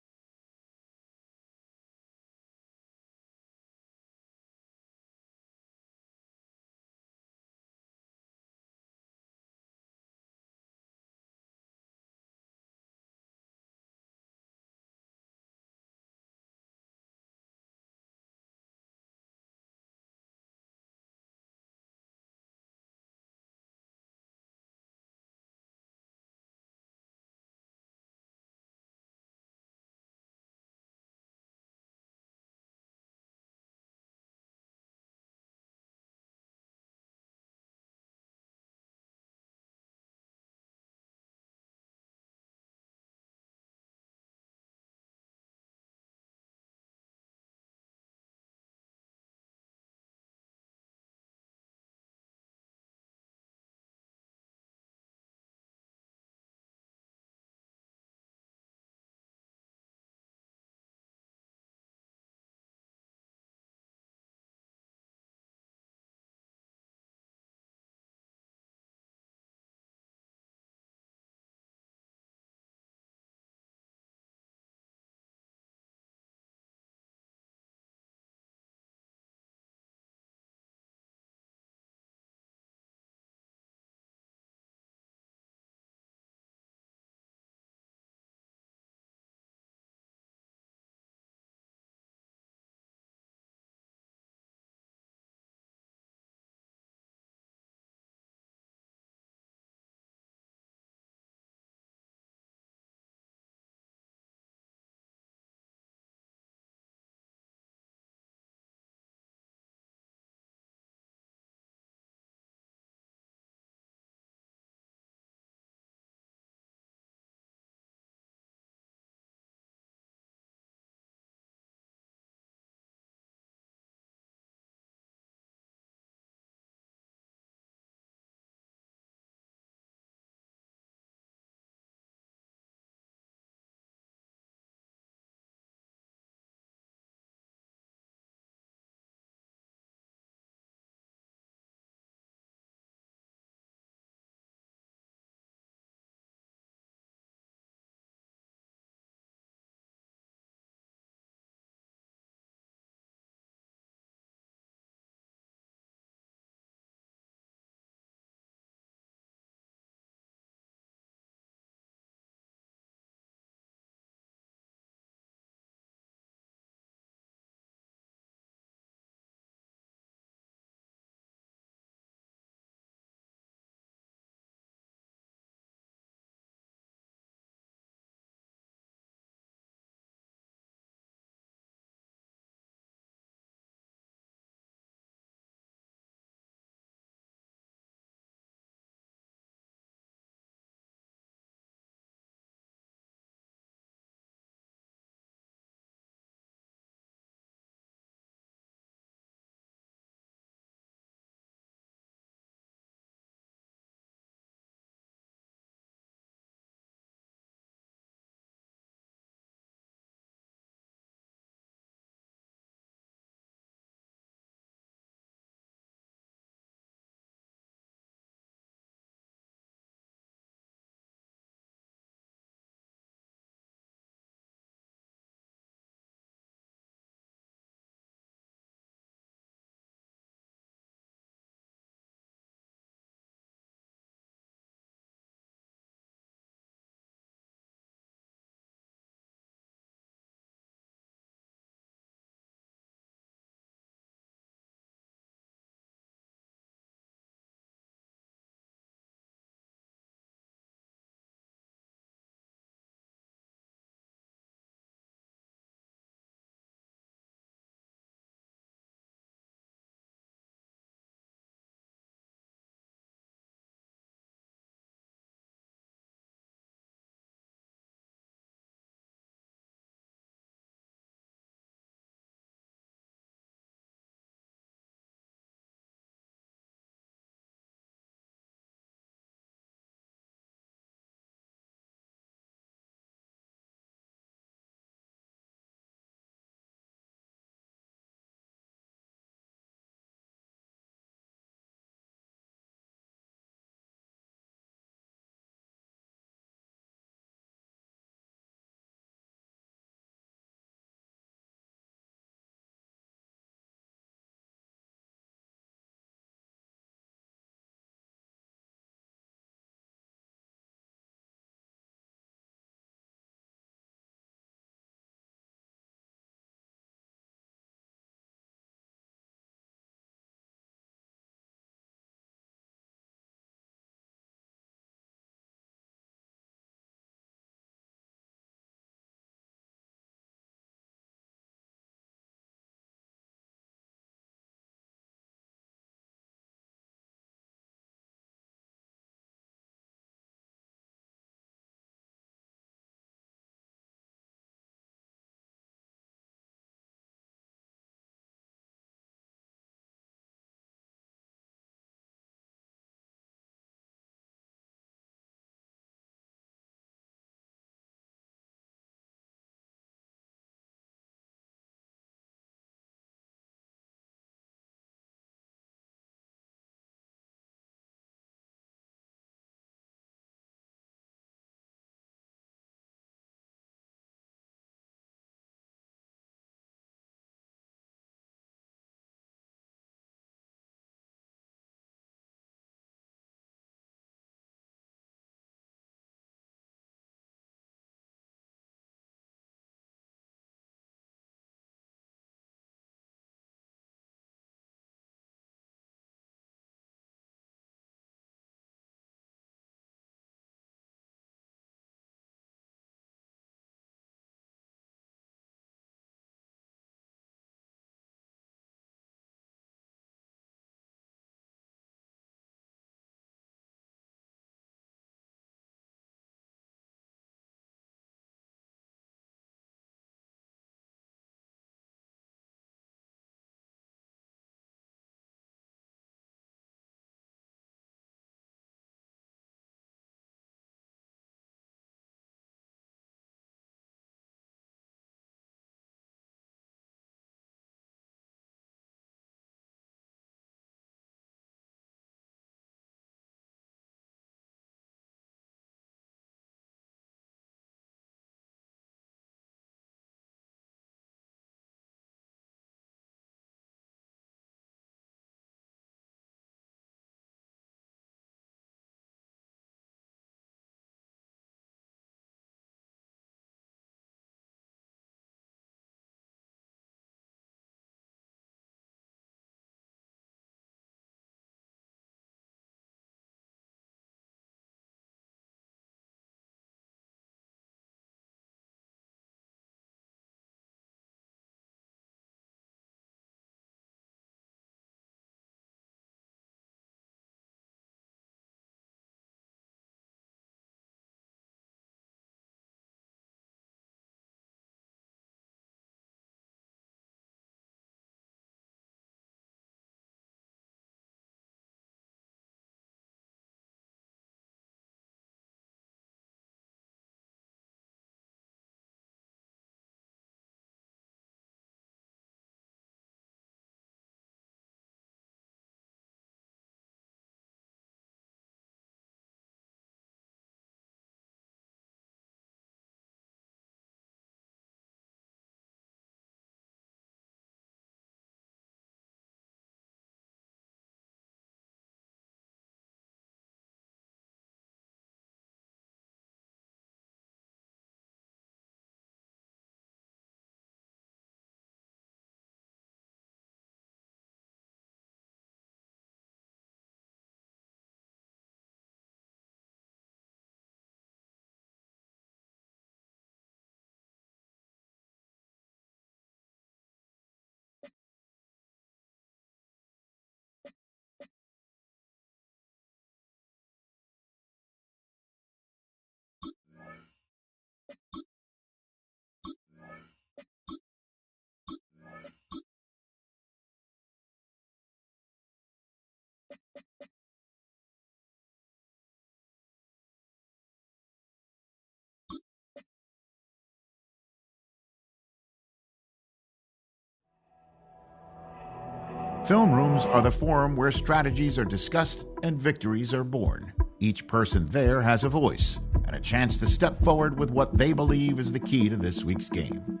Film rooms are the forum where strategies are discussed and victories are born. Each person there has a voice and a chance to step forward with what they believe is the key to this week's game.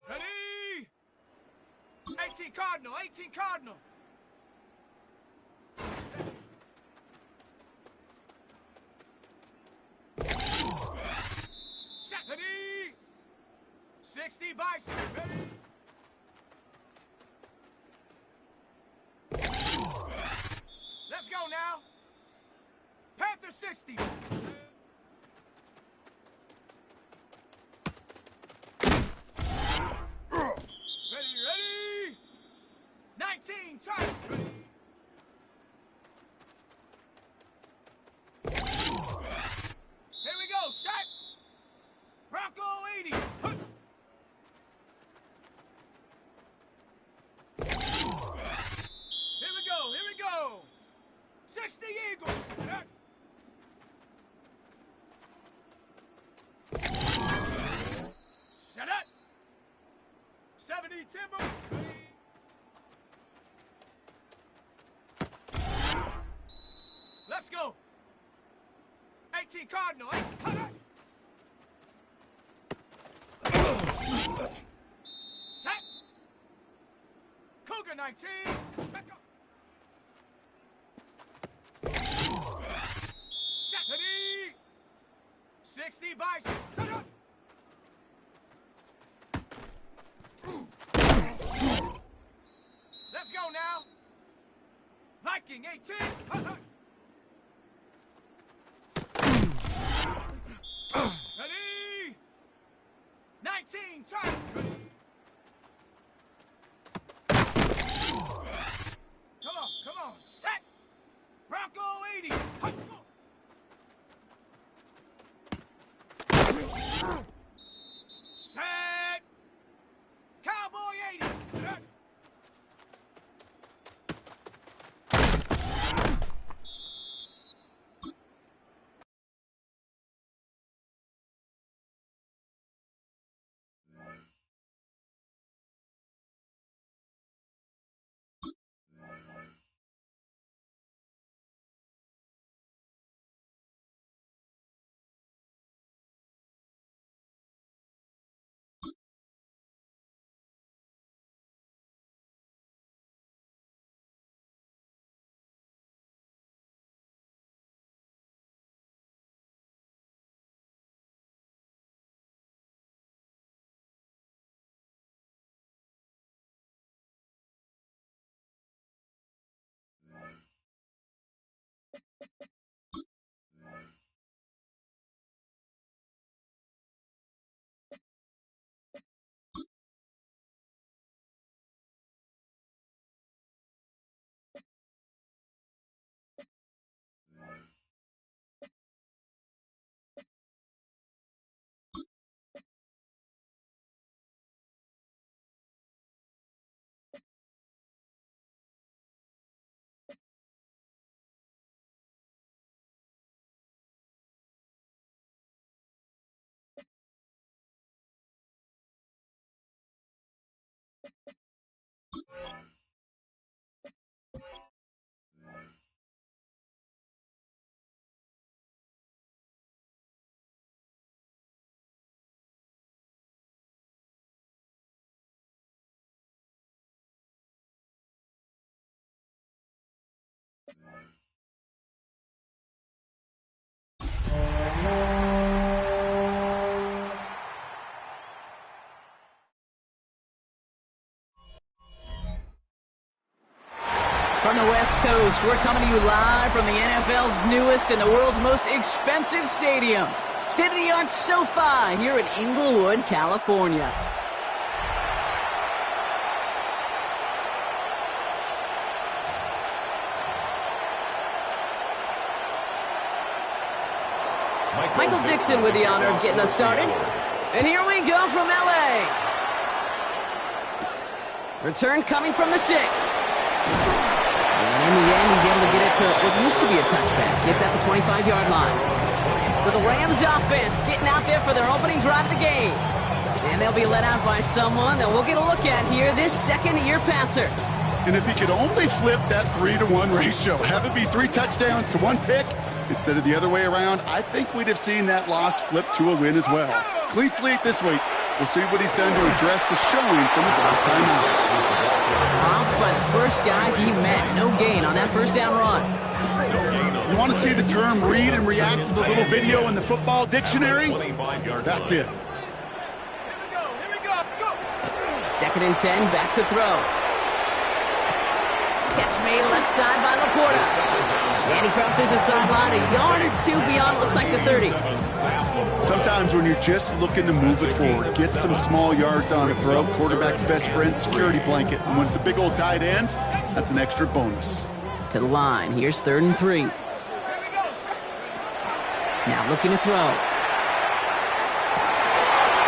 Ready? 18 Cardinal, 18 Cardinal. Set. Ready? 60 Bison. Ready? Let's go now. Panther 60. Ready? 19, time. Ready? Here we go, set. Bronco 80. Hup. Here we go. 60 Eagle. Set. Set up. 70 Timber. Let's go. 18 Cardinal. Set. Cougar 19. Back up. Set. Ready. 60 Bison. Set up. Let's go now. Viking 18. Ready? 19. Time. Come on. Set. Bronco 80. Set. Cowboy 80. Set. From the West Coast, we're coming to you live from the NFL's newest and the world's most expensive stadium. State-of-the-art SoFi here in Inglewood, California. Michael Dixon with the honor of getting us started. And here we go from LA. Return coming from the 6. And And in the end, he's able to get it to what used to be a touchback. It's at the 25-yard line. So the Rams offense getting out there for their opening drive of the game. And they'll be let out by someone that we'll get a look at here, this second-year passer. And if he could only flip that 3-to-1 ratio, have it be 3 touchdowns to 1 pick instead of the other way around, I think we'd have seen that loss flip to a win as well. Clean slate this week. We'll see what he's done to address the showing from his last time out. Dropped by the first guy he met. No gain on that first down run. You want to see the term read and react to the little video in the football dictionary? That's it. Second and 10, back to throw. Catch made left side by Laporta. And he crosses the sideline a yard or 2 beyond, looks like the 30. Sometimes when you're just looking to move it forward, get some small yards on a throw, quarterback's best friend, security blanket. And when it's a big old tight end, that's an extra bonus. To the line, here's 3rd and 3. Now looking to throw.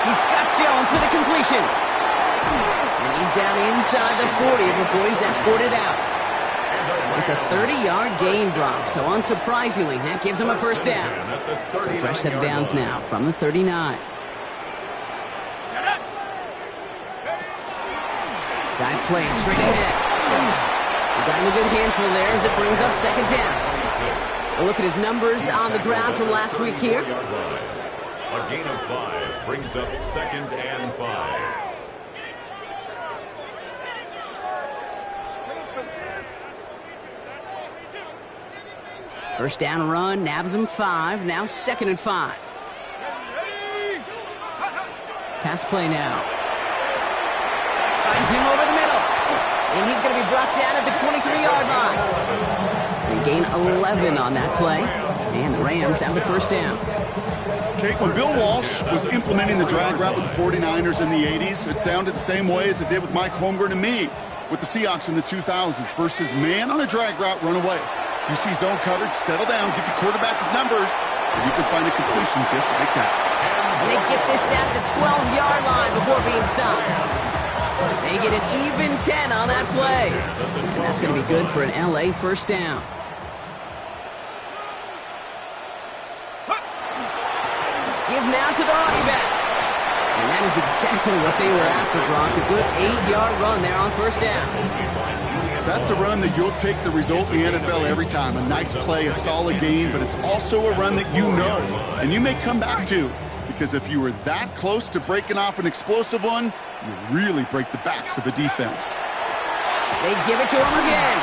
He's got Jones for the completion. And he's down inside the 40 before he's escorted out. It's a 30-yard gain, Brock, so unsurprisingly, that gives him a first down. So fresh set of downs now from the 39. Dive play straight ahead. He got him a good handful there as it brings up 2nd down. A look at his numbers on the ground from last week here. A gain of 5 brings up 2nd and 5. First down run, nabs him 5, now 2nd and 5. Pass play now. Finds him over the middle. And he's going to be brought down at the 23-yard line. They gain 11 on that play. And the Rams have the first down. Kate, when Bill Walsh was implementing the drag route with the 49ers in the 80s, it sounded the same way as it did with Mike Holmgren and me with the Seahawks in the 2000s versus man on a drag route, run away. You see zone coverage, settle down, give your quarterback his numbers, and you can find a completion just like that. And they get this down to the 12-yard line before being stopped. They get an even 10 on that play. And that's going to be good for an LA first down. Give now to the running back. And that is exactly what they were after, Brock. A good 8-yard run there on first down. That's a run that you'll take the result in the NFL every time. A nice play, a solid game, but it's also a run that you know, and you may come back to. Because if you were that close to breaking off an explosive one, you really break the backs of the defense. They give it to him again.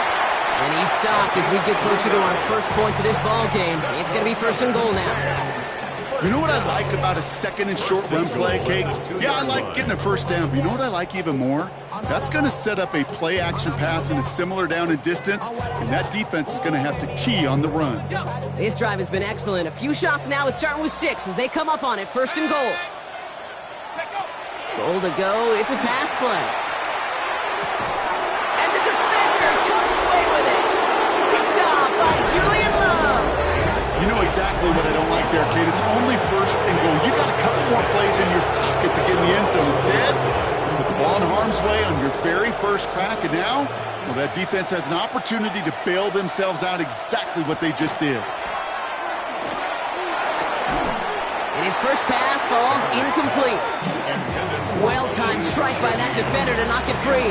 And he's stopped as we get closer to our first point to this ball game. It's going to be 1st and goal now. You know what I like about a 2nd and short run play, Kate? Yeah, I like getting a first down, but you know what I like even more? That's going to set up a play-action pass in a similar down and distance, and that defense is going to have to key on the run. This drive has been excellent. A few shots now. It's starting with 6 as they come up on it. 1st and goal. Goal to go. It's a pass play. And the defender comes away with it. Picked off by Julian Love. You know exactly what I don't like there, Kate. It's only 1st and goal. You got a couple more plays in your pocket to get in the end zone. Instead, put the ball in harm's way on your very first crack, and now, well, that defense has an opportunity to bail themselves out exactly what they just did. And his first pass falls incomplete. Well-timed strike by that defender to knock it free.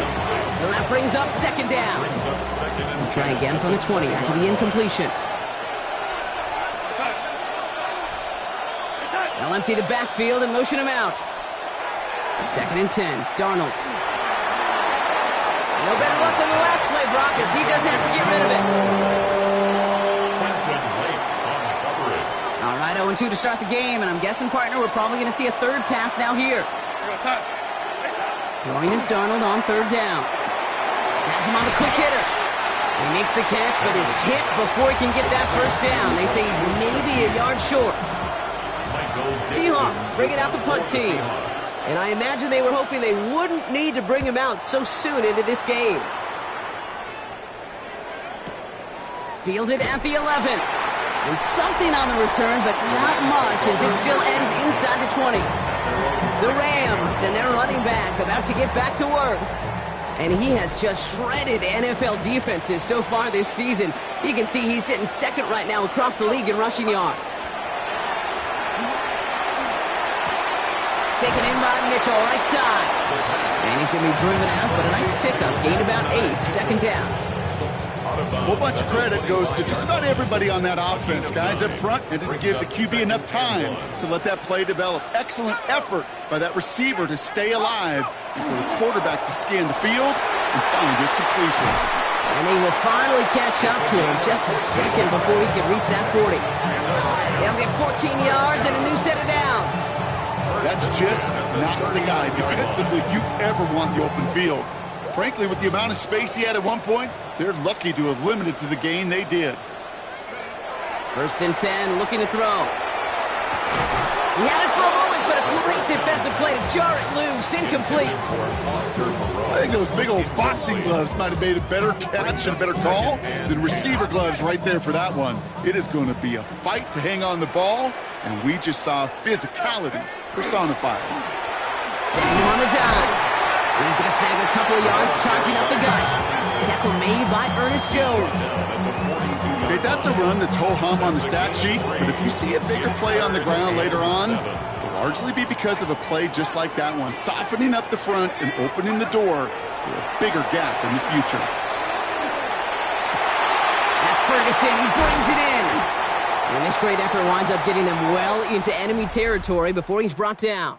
So that brings up 2nd down. We'll try again from the 20 after the incompletion. They'll empty the backfield and motion him out. 2nd and 10, Darnold. No better luck than the last play, Brock, as he just has to get rid of it. All right, 0-2 to start the game, and I'm guessing, partner, we're probably going to see a 3rd pass now here. Throwing is Darnold on 3rd down. Has him on the quick hitter. He makes the catch, but is hit before he can get that first down. They say he's maybe a yard short. Seahawks bring it out the punt team. And I imagine they were hoping they wouldn't need to bring him out so soon into this game. Fielded at the 11. And something on the return, but not much as it still ends inside the 20. The Rams and their running back about to get back to work. And he has just shredded NFL defenses so far this season. You can see he's sitting second right now across the league in rushing yards. Taken in by Mitchell, right side. And he's going to be driven out, but a nice pickup. Gained about 8, second down. A whole bunch of credit goes to just about everybody on that offense. Guys up front had to give the QB enough time to let that play develop. Excellent effort by that receiver to stay alive and for the quarterback to scan the field and find his completion. And he will finally catch up to him just a second before he can reach that 40. They'll get 14 yards and a new set of downs. That's just not the guy defensively you ever want the open field. Frankly, with the amount of space he had at one point, they're lucky to have limited to the gain they did. 1st and 10, looking to throw. He had it for a moment, but a great defensive play to jar it loose, incomplete. I think those big old boxing gloves might have made a better catch and a better call than receiver gloves right there for that one. It is going to be a fight to hang on the ball, and we just saw physicality personified. Sending him on the dime. He's going to snag a couple of yards, charging up the gut. Tackle made by Ernest Jones. Okay, that's a run that's ho-hum on the stat sheet, but if you see a bigger play on the ground later on, it'll largely be because of a play just like that one, softening up the front and opening the door for a bigger gap in the future. That's Ferguson. He brings it in. And this great effort winds up getting them well into enemy territory before he's brought down.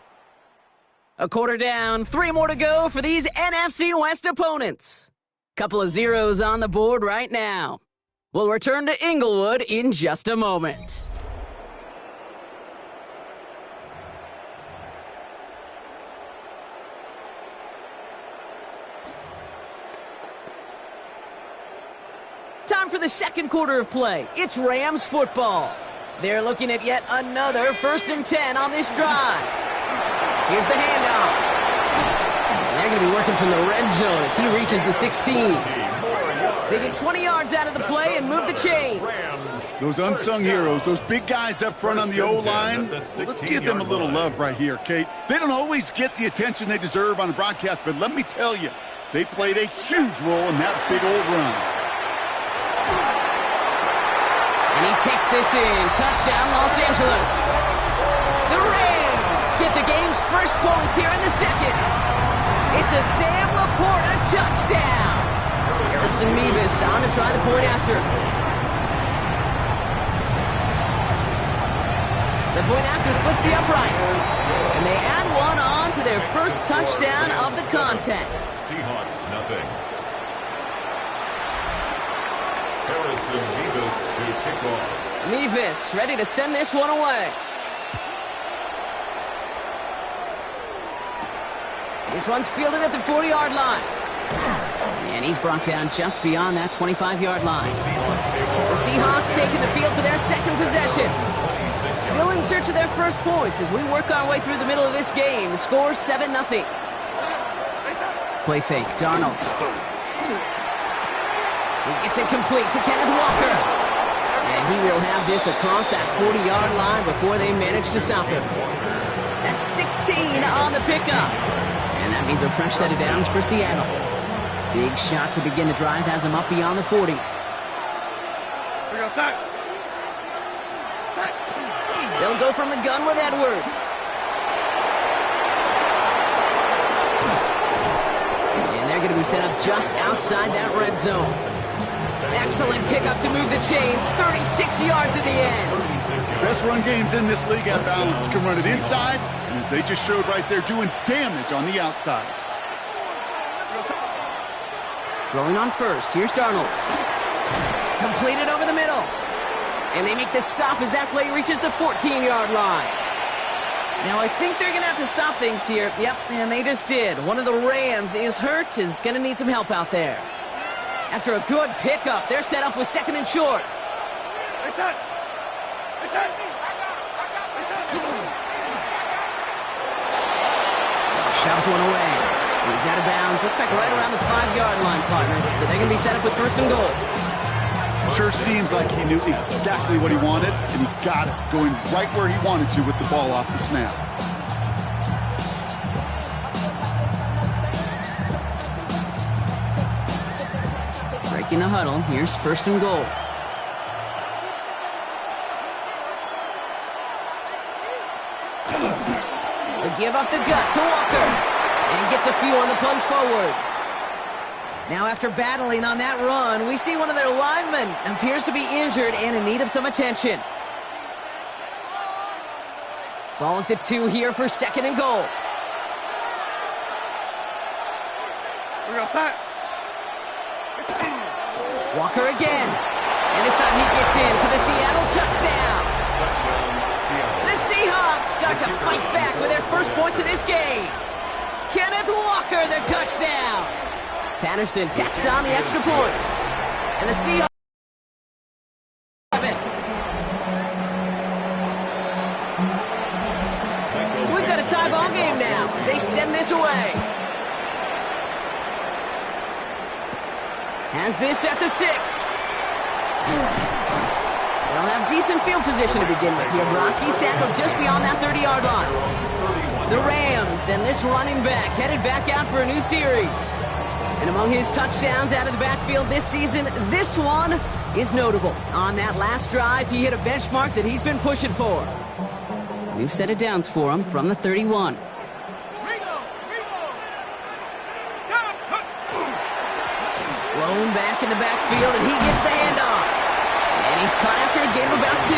A quarter down, 3 more to go for these NFC West opponents. Couple of zeros on the board right now. We'll return to Inglewood in just a moment. Time for the second quarter of play. It's Rams football. They're looking at yet another 1st and 10 on this drive. Here's the handoff. And they're going to be working from the red zone as he reaches the 16. They get 20 yards out of the play and move the chains. Those unsung heroes, those big guys up front on the O-line, let's give them a little love right here, Kate. They don't always get the attention they deserve on a broadcast, but let me tell you, they played a huge role in that big old run. And he takes this in. Touchdown, Los Angeles. The Rams get the game's first points here in the second. It's a Sam Laporta touchdown. Harrison MYPS on to try the point after. The point after splits the uprights. And they add one on to their first touchdown of the contest. Seahawks, nothing. Harrison MYPS to kick off. MYPS ready to send this one away. This one's fielded at the 40-yard line. And he's brought down just beyond that 25-yard line. The Seahawks taking the field for their second possession. Still in search of their first points as we work our way through the middle of this game. The score 7-0. Play fake, Darnold. He gets it complete to Kenneth Walker. And he will have this across that 40-yard line before they manage to stop him. That's 16 on the pickup. And that means a fresh set of downs for Seattle. Big shot to begin the drive has him up beyond the 40. They'll go from the gun with Edwards. And they're going to be set up just outside that red zone. Excellent pickup to move the chains. 36 yards at the end. Best run games in this league at balance can run it inside, and as they just showed right there, doing damage on the outside. Rolling on first. Here's Darnold. Completed over the middle. And they make the stop as that play reaches the 14-yard line. Now, I think they're going to have to stop things here. Yep, and they just did. One of the Rams is hurt, is going to need some help out there. After a good pickup, they're set up with 2nd and short. Shoves one away. He's out of bounds. Looks like right around the 5-yard line, partner. So they're going to be set up with 1st and goal. Sure seems like he knew exactly what he wanted, and he got it, going right where he wanted to with the ball off the snap. breaking the huddle. Here's first and goal. They give up the gut to Walker. And he gets a few on the plunge forward. Now after battling on that run, we see one of their linemen appears to be injured and in need of some attention. Ball at the 2 here for second and goal. We're going to set. Walker again. And this time he gets in for the Seattle touchdown. The Seahawks start to fight back with their first points of this game. Kenneth Walker, the touchdown. Patterson tacks on the extra point. And the Seahawks have it. So we've got a tie ball game now as they send this away. Has this at the 6. They'll have decent field position to begin with here. He's tackled just beyond that 30-yard line. The Rams and this running back headed back out for a new series. And among his touchdowns out of the backfield this season, this one is notable. On that last drive, he hit a benchmark that he's been pushing for. We've set it downs for him from the 31. Blown back in the backfield, and he gets the handoff. And he's caught after a gain of about 2.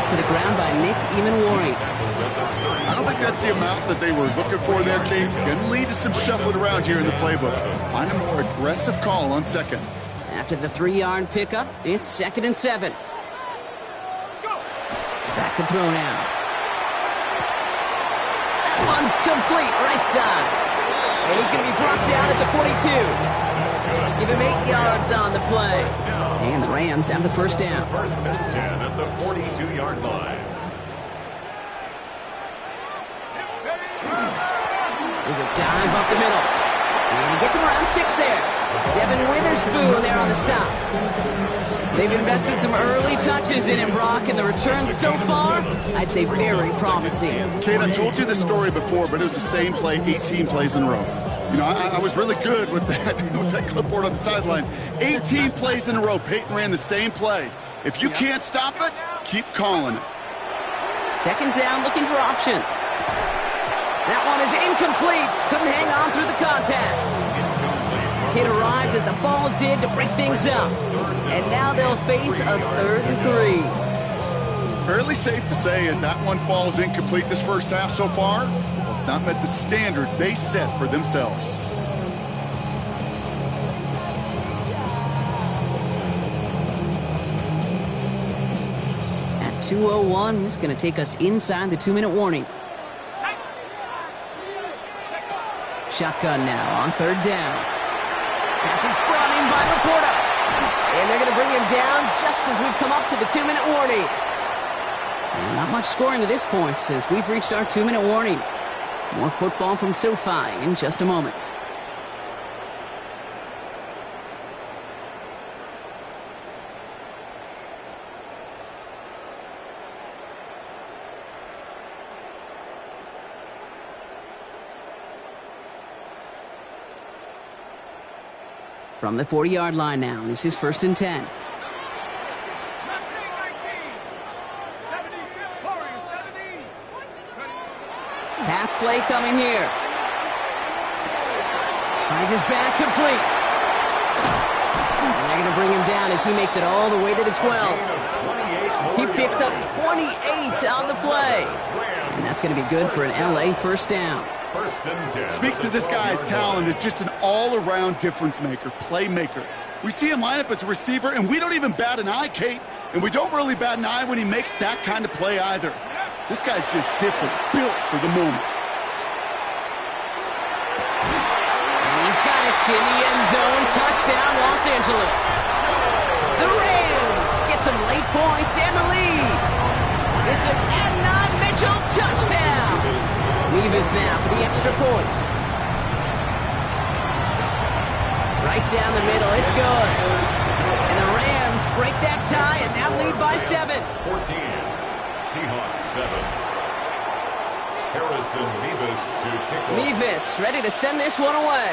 To the ground by Nick Eamon-Waring. I don't think that's the amount that they were looking for there, Kate. Going to lead to some shuffling around here in the playbook. Find a more aggressive call on second. After the 3-yard pickup, it's second and 7. Back to throw now. That one's complete, right side. And he's going to be brought down at the 42. Give him 8 yards on the play. And the Rams have the first down. First and 10 at the 42-yard line. There's a dive up the middle. And he gets him around 6 there. Devin Witherspoon there on the stop. They've invested some early touches in him, Brock, and the returns so far, I'd say very promising. Kate, I told you this story before, but it was the same play 18 plays in a row. You know, I was really good with that, with that clipboard on the sidelines. 18 plays in a row. Peyton ran the same play. If you can't stop it, keep calling it. Second down, looking for options. That one is incomplete. Couldn't hang on through the contact. It arrived as the ball did to break things up. And now they'll face a 3rd and 3. Fairly safe to say as that one falls incomplete this first half so far, it's not met the standard they set for themselves. At 2:01, this is going to take us inside the 2-minute warning. Shotgun now on 3rd down. Pass is brought in by Laporta. And they're going to bring him down just as we've come up to the 2-minute warning. And not much scoring to this point as we've reached our 2-minute warning. More football from SoFi in just a moment. From the 40-yard line now, this is first and 10. Pass play coming here. Finds his back complete. And they're going to bring him down as he makes it all the way to the 12. He picks up 28 on the play. And that's going to be good for an LA first down. First and 10. Speaks to this guy's talent as just an all-around difference maker, playmaker. We see him line up as a receiver, and we don't even bat an eye, Kate. And we don't really bat an eye when he makes that kind of play either. This guy's just different, built for the moment. And he's got it in the end zone. Touchdown, Los Angeles. The Rams get some late points and the lead. It's an Adnan Mitchell touchdown. Weavis now for the extra point. Right down the middle, it's good. And the Rams break that tie and now lead by 7. 14. Seahawks 7. Harrison Mevis to kick off. Mevis ready to send this one away.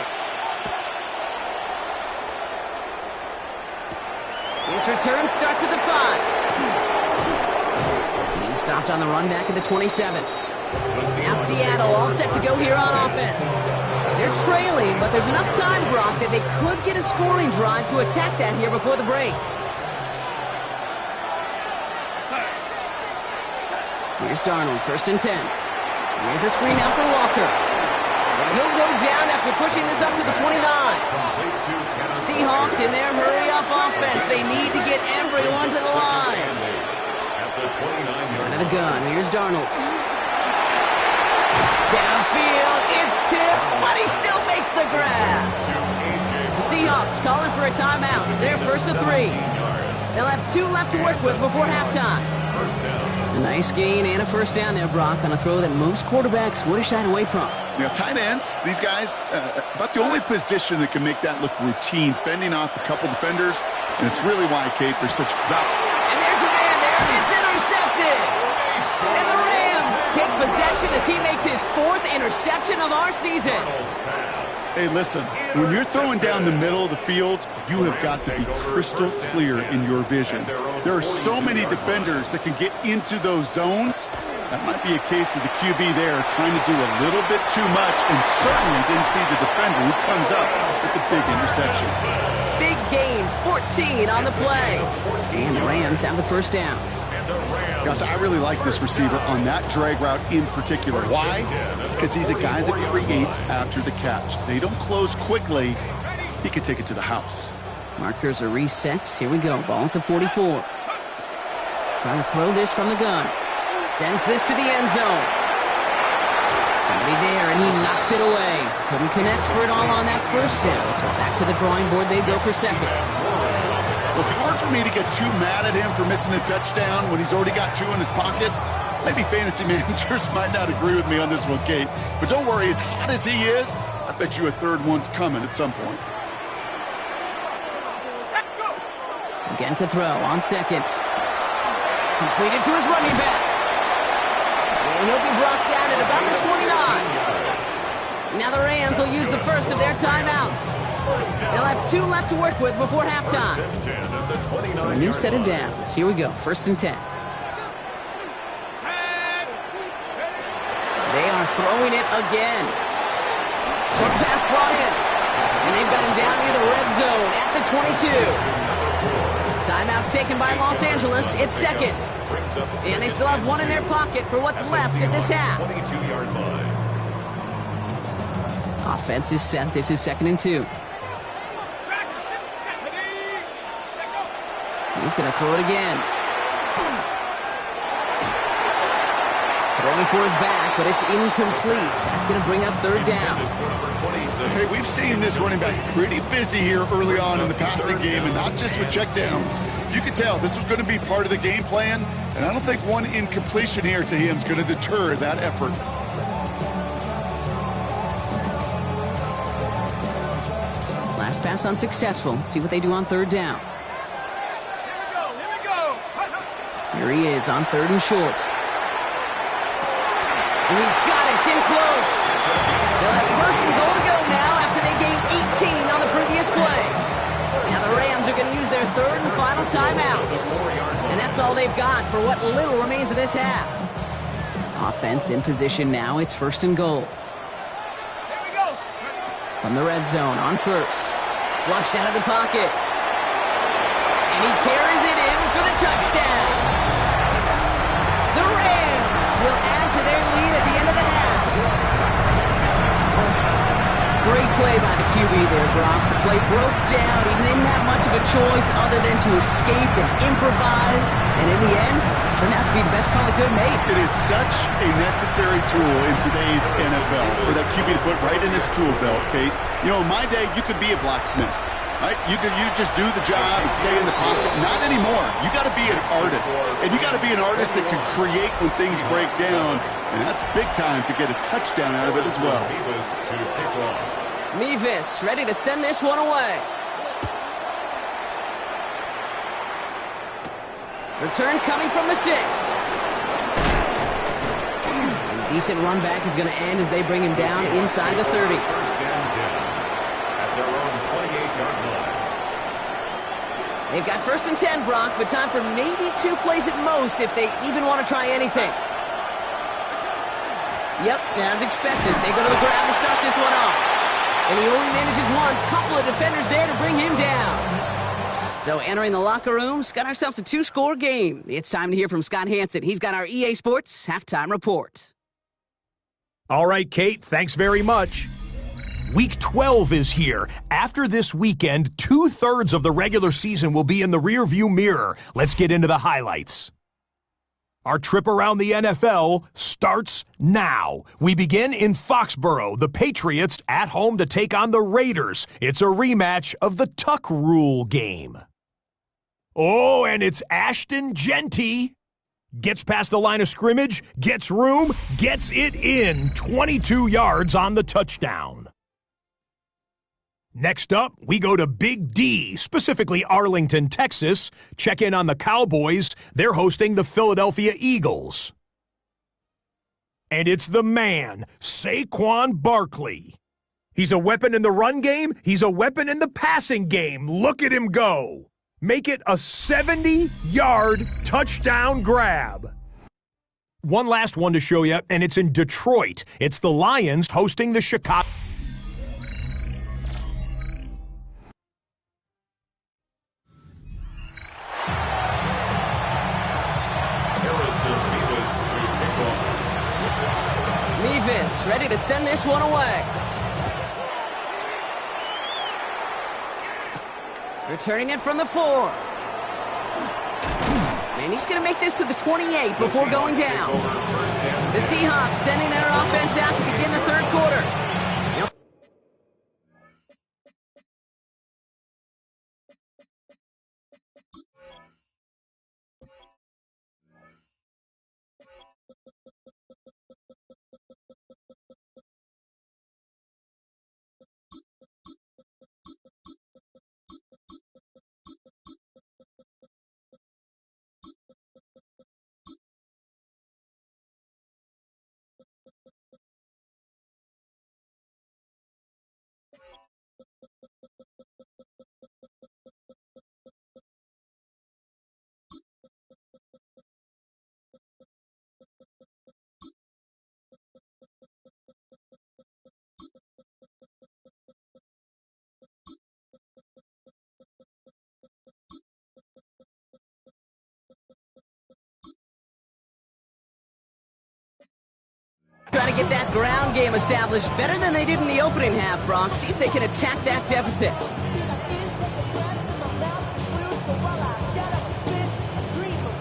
This return starts at the 5. He's stopped on the run back at the 27. Now Seattle all set to go here on offense. They're trailing, but there's enough time, Brock, that they could get a scoring drive to attack that here before the break. Here's Darnold, 1st and 10. Here's a screen out for Walker. And he'll go down after pushing this up to the 29. Seahawks in their hurry-up offense. They need to get everyone to the line. Out of the gun, here's Darnold. Downfield, it's tipped, but he still makes the grab. The Seahawks calling for a timeout. They're 1st and 3. They'll have 2 left to work with before halftime. A nice gain and a 1st down there, Brock, on a throw that most quarterbacks would have shied away from. You know, tight ends, these guys, about the only position that can make that look routine, fending off a couple defenders, and it's really why, Kate, there's such value. And there's a man there. It's intercepted. And the Rams take possession as he makes his 4th interception of our season. Hey, listen, when you're throwing down the middle of the field, you have got to be crystal clear in your vision. There are so many defenders that can get into those zones. That might be a case of the QB there trying to do a little bit too much and certainly didn't see the defender who comes up with the big interception. Big gain, 14 on the play. And the Rams have the 1st down. Gosh, I really like this receiver on that drag route in particular. Why? Because he's a guy that creates after the catch. They don't close quickly. He could take it to the house. Markers are reset. Here we go. Ball at the 44. Trying to throw this from the gun. Sends this to the end zone. Somebody there, and he knocks it away. Couldn't connect for it all on that 1st down. So back to the drawing board they go for 2nd. Well, it's hard for me to get too mad at him for missing a touchdown when he's already got 2 in his pocket. Maybe fantasy managers might not agree with me on this one, Kate. But don't worry, as hot as he is, I bet you a 3rd one's coming at some point. Again to throw on 2nd. Completed to his running back. And he'll be brought down at about the 29. Now the Rams will use the 1st of their timeouts. They'll have 2 left to work with before halftime. So a new set of downs. Here we go, 1st and 10. They are throwing it again. Short pass brought in. And they've got him down near the red zone at the 22. Timeout taken by Los Angeles. It's 2nd. And they still have 1 in their pocket for what's left of this half. Offense is set. This is 2nd and 2. He's going to throw it again. Throwing for his back, but it's incomplete. That's going to bring up 3rd down. Okay, we've seen this running back pretty busy here early on in the passing game, and not just with checkdowns. You could tell this was going to be part of the game plan, and I don't think one incompletion here to him is going to deter that effort. Last pass unsuccessful. Let's see what they do on 3rd down. Here he is on 3rd and short. And he's got it. It's in close. They'll have 1st and goal to go now after they gained 18 on the previous play. Now the Rams are going to use their 3rd and final timeout. And that's all they've got for what little remains of this half. Offense in position now. It's 1st and goal. From the red zone on 1st. Flushed out of the pocket. And he carries it in for the touchdown. The Rams will add to their lead at the end of the half. Great play by the QB there, Brock. The play broke down. He didn't have much of a choice other than to escape and improvise. And in the end, turned out to be the best call he could have made. It is such a necessary tool in today's NFL for that QB to put right in his tool belt, Kate. You know, in my day, you could be a blacksmith. Right? You just do the job and stay in the pocket. Not anymore. You got to be an artist. And you got to be an artist that can create when things break down. And that's big time to get a touchdown out of it as well. Mevis ready to send this one away. Return coming from the 6. And a decent run back is going to end as they bring him down inside the 30. They've got 1st and 10, Brock, but time for maybe 2 plays at most if they even want to try anything. Yep, as expected. They go to the ground to start this one off. And he only manages one. Couple of defenders there to bring him down. So entering the locker room, got ourselves a 2-score game. It's time to hear from Scott Hansen. He's got our EA Sports Halftime Report. All right, Kate, thanks very much. Week 12 is here. After this weekend, 2/3 of the regular season will be in the rearview mirror. Let's get into the highlights. Our trip around the NFL starts now. We begin in Foxborough. The Patriots at home to take on the Raiders. It's a rematch of the Tuck Rule game. Oh, and it's Ashton Genty. Gets past the line of scrimmage, gets room, gets it in. 22 yards on the touchdown. Next up, we go to Big D, specifically Arlington, Texas. Check in on the Cowboys. They're hosting the Philadelphia Eagles. And it's the man, Saquon Barkley. He's a weapon in the run game. He's a weapon in the passing game. Look at him go. Make it a 70-yard touchdown grab. One last one to show you, and it's in Detroit. It's the Lions hosting the Chicago. Mevis ready to send this one away. Returning it from the 4. And he's going to make this to the 28 before going down. The Seahawks sending their offense out to begin the 3rd quarter. Trying to get that ground game established better than they did in the opening half, Brock. See if they can attack that deficit.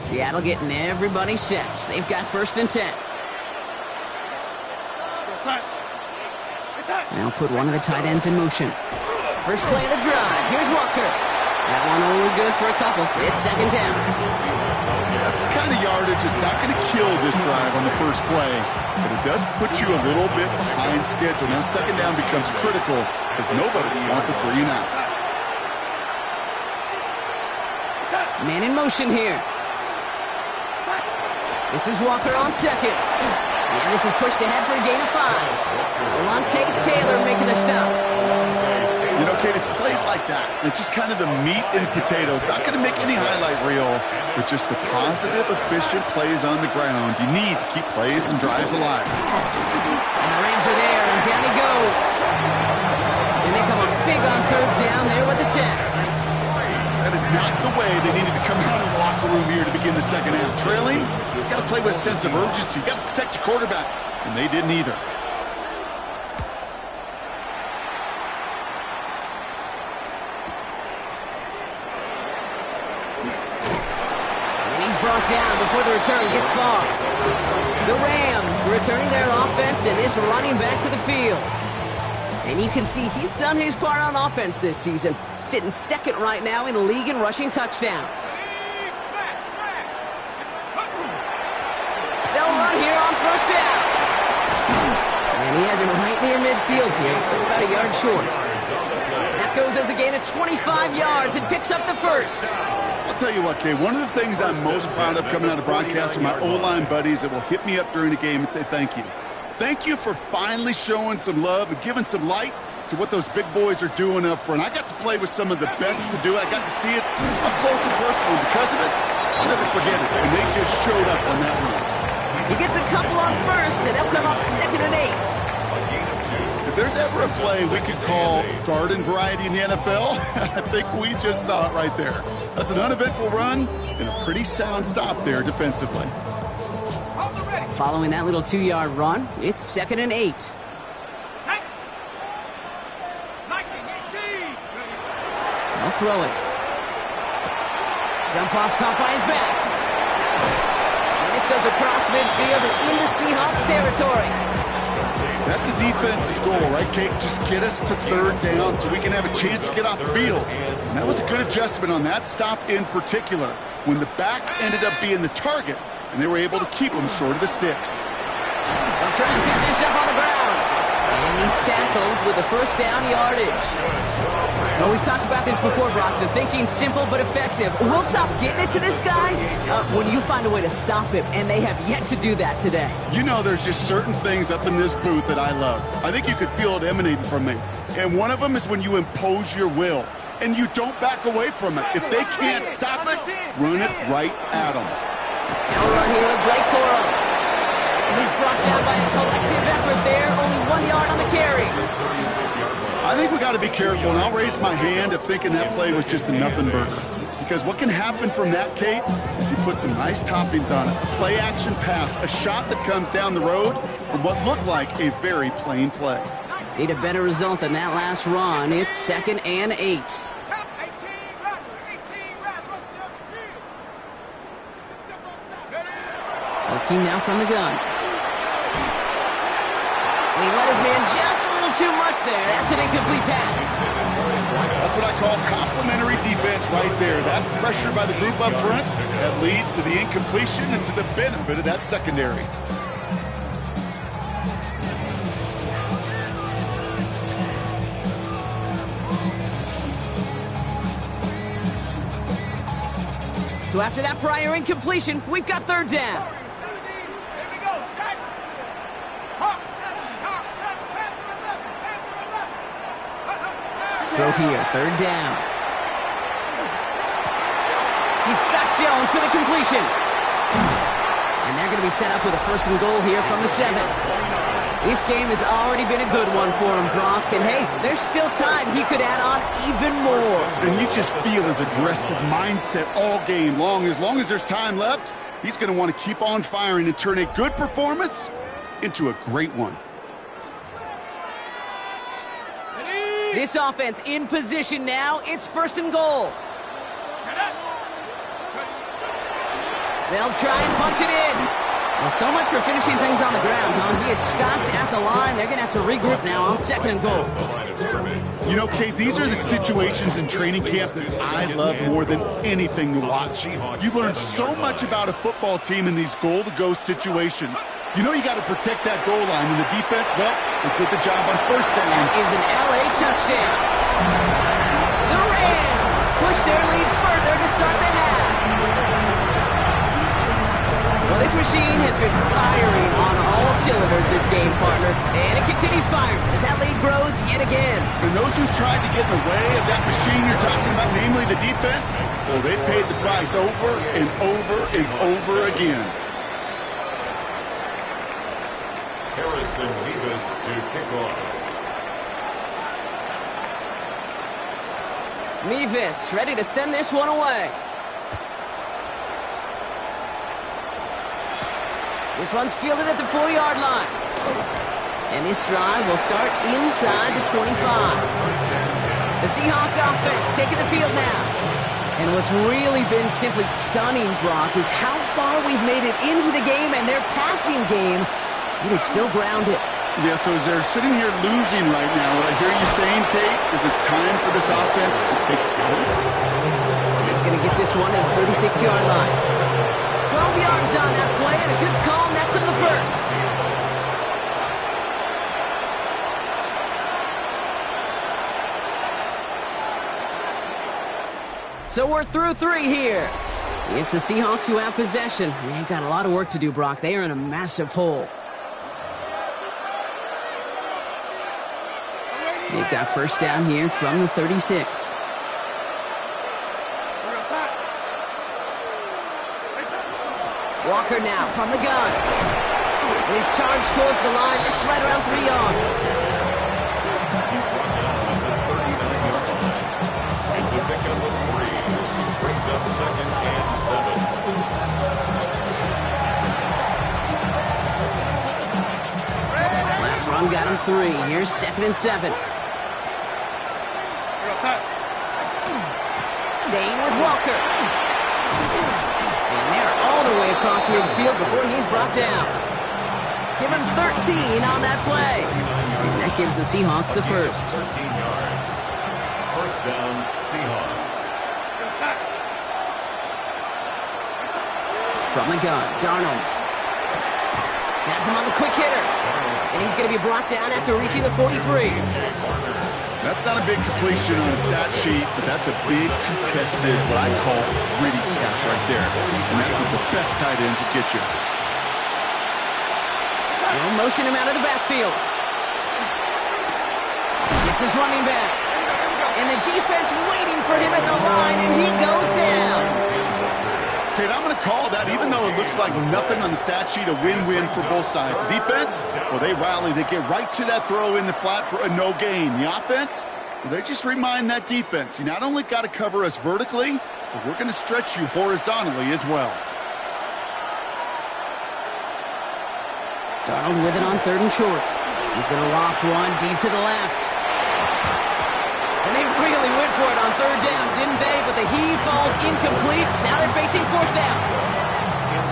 Seattle getting everybody set. They've got 1st and 10. Now put one of the tight ends in motion. First play of the drive. Here's Walker. That one only good for a couple. It's 2nd down. That's the kind of yardage that's not going to kill this drive on the first play, but it does put you a little bit behind schedule. Now 2nd down becomes critical because nobody wants a 3 and out. Man in motion here. This is Walker on 2nd. And this is pushed ahead for a gain of 5. Lante Taylor making the stop. You know, Kate, it's plays like that. It's just kind of the meat and potatoes. Not going to make any highlight reel, but just the positive, efficient plays on the ground. You need to keep plays and drives alive. And the Rams are there, and down he goes. And they come up big on 3rd down there with the sack. That is not the way they needed to come out of the locker room here to begin the 2nd half. Trailing, you got to play with a sense of urgency. You got to protect your quarterback, and they didn't either. Brought down before the return gets far. The Rams returning their offense and this running back to the field. And you can see he's done his part on offense this season, sitting 2nd right now in the league in rushing touchdowns. They'll run here on 1st down. And he has him right near midfield here. It's about a yard short. That goes as a gain of 25 yards and picks up the 1st. I'll tell you what, Kay, one of the things I'm most proud of coming out of broadcast are my O-line buddies that will hit me up during the game and say thank you. Thank you for finally showing some love and giving some light to what those big boys are doing up front. I got to play with some of the best to do it. I got to see it up close and personal. Because of it, I'll never forget it. And they just showed up on that run. He gets a couple on first, and they'll come up 2nd and 8. If there's ever a play we could call garden variety in the NFL, I think we just saw it right there. That's an uneventful run and a pretty sound stop there defensively. Following that little 2-yard run, it's 2nd and 8. They'll throw it. Dump off caught by his back. And this goes across midfield and into Seahawks territory. That's the defense's goal, right, Kate? Just get us to 3rd down so we can have a chance to get off the field. And that was a good adjustment on that stop in particular, when the back ended up being the target, and they were able to keep him short of the sticks. They'll try and pick this up on the ground. And he's tackled with the 1st down yardage. Well, we've talked about this before, Brock. The thinking's simple but effective. We'll stop getting it to this guy when you find a way to stop him, and they have yet to do that today. You know, there's just certain things up in this booth that I love. I think you could feel it emanating from me. And one of them is when you impose your will, and you don't back away from it. If they can't stop it, run it right at them. Now we're on here with Blake Corum. He's brought down by a collective effort there. Only 1 yard on the carry. I think we got to be careful, and I'll raise my hand if thinking that play was just a nothing burger. Because what can happen from that, Kate, is he put some nice toppings on it. A play-action pass, a shot that comes down the road from what looked like a very plain play. Need a better result than that last run. It's 2nd and 8. Working now from the gun. And he let his man just a little too much there. That's an incomplete pass. That's what I call complimentary defense right there. That pressure by the group up front, that leads to the incompletion and to the benefit of that secondary. So after that prior incompletion, we've got 3rd down. Throw here, 3rd down. He's got Jones for the completion. And they're going to be set up with a 1st and goal here from the 7. This game has already been a good one for him, Brock. And hey, there's still time. He could add on even more. And you just feel his aggressive mindset all game long. As long as there's time left, he's going to want to keep on firing and turn a good performance into a great one. This offense in position now. It's 1st and goal. They'll try and punch it in. Well, so much for finishing things on the ground, huh? He is stopped at the line. They're going to have to regroup now on 2nd and goal. You know, Kate, these are the situations in training camp that I love more than anything to watch. You learn so much about a football team in these goal-to-go situations. You know you got to protect that goal line, and the defense, well, they did the job on 1st down. That is an LA touchdown. The Rams push their lead further to start the half. Well, this machine has been firing on all cylinders this game, partner, and it continues firing as that lead grows yet again. And those who've tried to get in the way of that machine you're talking about, namely the defense, well, they paid the price over and over and over again. Harrison Davis to kick off. Mevis ready to send this one away. This one's fielded at the 4-yard line. And this drive will start inside the 25. The Seahawk offense taking the field now. And what's really been simply stunning, Brock, is how far we've made it into the game, and their passing game, it is still grounded. Yeah, so as they're sitting here losing right now, what I hear you saying, Kate, is it's time for this offense to take points. He's going to get this one at the 36-yard line. 12 yards on that play, and a good call, and that's up the 1st. So we're through 3 here. It's the Seahawks who have possession. They've got a lot of work to do, Brock. They are in a massive hole. They've got first down here from the 36. Walker now from the gun. And he's charged towards the line. It's right around 3 yards. It's a pickup of 3. Brings up 2nd and 7. Last run got him 3. Here's 2nd and 7. Staying with Walker. And they're all the way across midfield before he's brought down. Give him 13 on that play. And that gives the Seahawks the first. 13 yards. First down, Seahawks. From the gun, Darnold. Has him on the quick hitter. And he's going to be brought down after reaching the 43. That's not a big completion on the stat sheet, but that's a big contested, what I call gritty catch right there. And that's what the best tight ends will get you. They'll motion him out of the backfield. Gets his running back. And the defense waiting for him at the line, and he goes down. Okay, and I'm going to call that, even though it looks like nothing on the stat sheet, a win-win for both sides. The defense, well, they rally. They get right to that throw in the flat for a no gain. The offense, well, they just remind that defense, you not only got to cover us vertically, but we're going to stretch you horizontally as well. Darnold with it on 3rd and short. He's going to loft one deep to the left. And they really went for it on 3rd down, didn't they? But the heave falls incomplete. Now they're facing 4th down.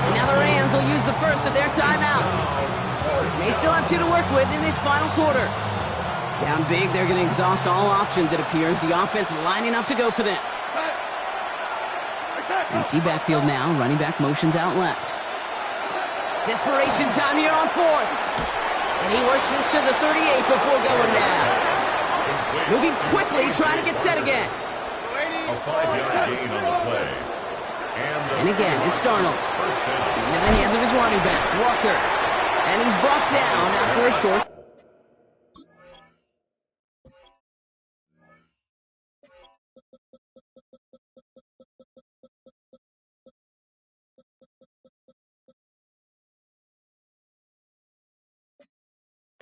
And now the Rams will use the first of their timeouts. They still have 2 to work with in this final quarter. Down big, they're going to exhaust all options, it appears. The offense lining up to go for this. Empty backfield now. Running back motions out left. Desperation time here on 4th. And he works this to the 38 before going down. Moving quickly, trying to get set again. A 5-yard gain on the play. And again, it's Darnold. In the hands of his running back, Walker. And he's brought down after a short.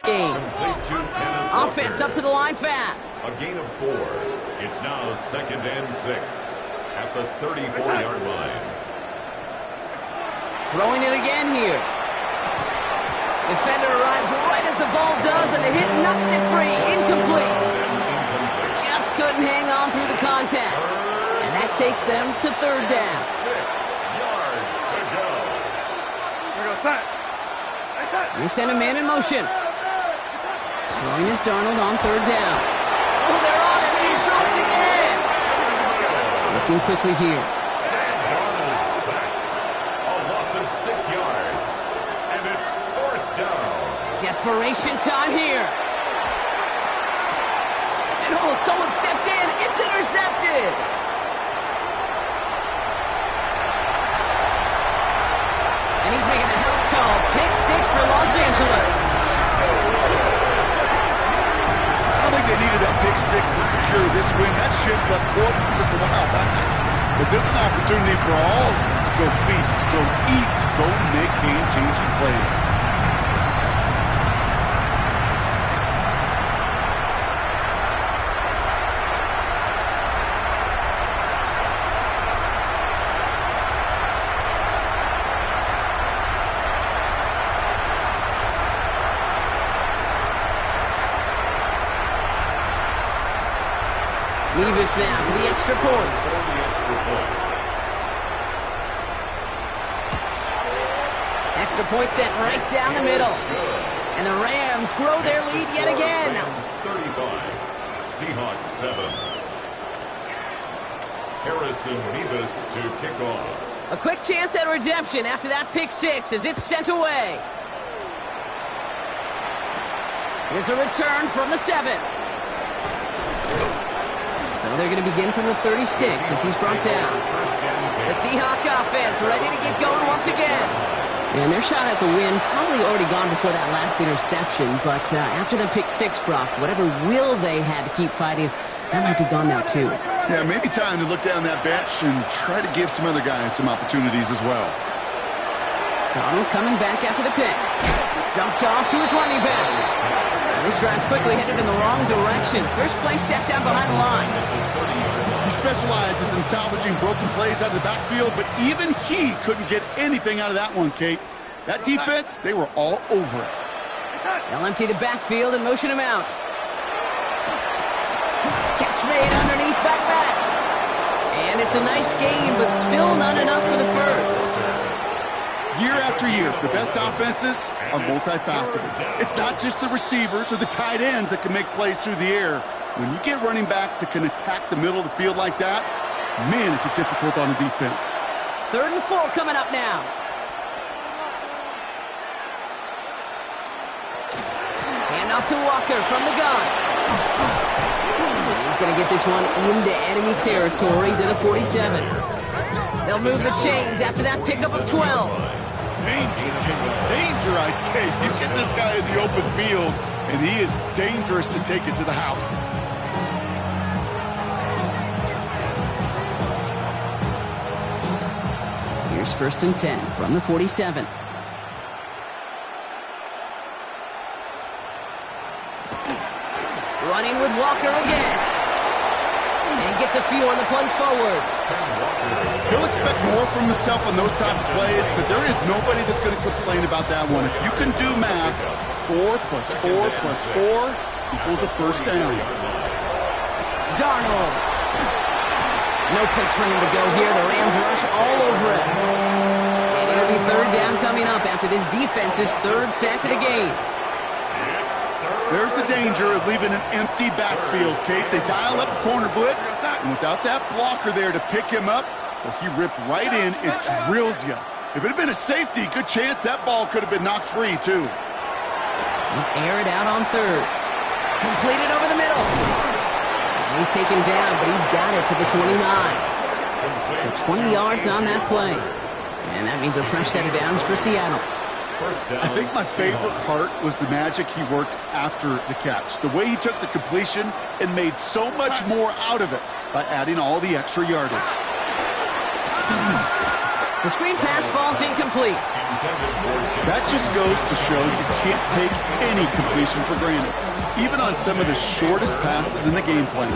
Game. Offense up to the line fast. A gain of 4. It's now 2nd and 6 at the 34-yard line. Throwing it again here. Defender arrives right as the ball does, and the hit knocks it free. Incomplete. Just couldn't hang on through the contact. And that takes them to 3rd down. 6 yards to go. They send a man in motion. Throwing is Darnold on 3rd down. Oh, they're on him, and he's dropped again. Looking quickly here. Darnold sacked. A loss of 6 yards. And it's 4th down. Desperation time here. And oh, someone stepped in. It's intercepted. And he's making a house call. Pick 6 for Los Angeles. I think they needed that pick 6 to secure this win. That ship left port just a while back. But this is an opportunity for all to go feast, to go eat, to go make game-changing plays. MYPS now for the extra point. Extra point sent right down the middle. And the Rams grow their lead yet again. 35. Seahawks 7. Harrison MYPS to kick off. A quick chance at redemption after that pick 6 as it's sent away. Here's a return from the 7. So they're going to begin from the 36 as he's brought down. The Seahawk offense ready to get going once again. And their shot at the win probably already gone before that last interception, but after the pick six, Brock, whatever will they had to keep fighting, that might be gone now too. Yeah, maybe time to look down that bench and try to give some other guys some opportunities as well. Donald coming back after the pick. Dumped off to his running back. And this drive's quickly headed in the wrong direction. First play set down behind the line. He specializes in salvaging broken plays out of the backfield, but even he couldn't get anything out of that one, Kate. That defense, they were all over it. They'll empty the backfield and motion him out. Catch made underneath by the back. And it's a nice game, but still not enough for the first. Year after year, the best offenses are multifaceted. It's not just the receivers or the tight ends that can make plays through the air. When you get running backs that can attack the middle of the field like that, man, is it difficult on the defense. 3rd and 4 coming up now. Hand off to Walker from the gun. He's going to get this one into enemy territory to the 47. They'll move the chains after that pickup of 12. Danger, danger, I say. You get this guy in the open field, and he is dangerous to take it to the house. Here's 1st and 10 from the 47. Running with Walker again. And he gets a few on the plunge forward. He'll expect more from himself on those type of plays, but there is nobody that's going to complain about that one. If you can do math, 4 plus 4 plus 4 equals a first down. Darnold. No place for him to go here. The Rams rush all over it. And it'll be 3rd down coming up after this defense's 3rd sack of the game. There's the danger of leaving an empty backfield, Kate. They dial up a corner blitz, and without that blocker there to pick him up, well, he ripped right in. It drills you. If it had been a safety, good chance that ball could have been knocked free, too. Air it out on 3rd. Completed over the middle. He's taken down, but he's got it to the 29. So 20 yards on that play. And that means a fresh set of downs for Seattle. I think my favorite part was the magic he worked after the catch. The way he took the completion and made so much more out of it by adding all the extra yardage. The screen pass falls incomplete. That just goes to show you can't take any completion for granted, even on some of the shortest passes in the game plan.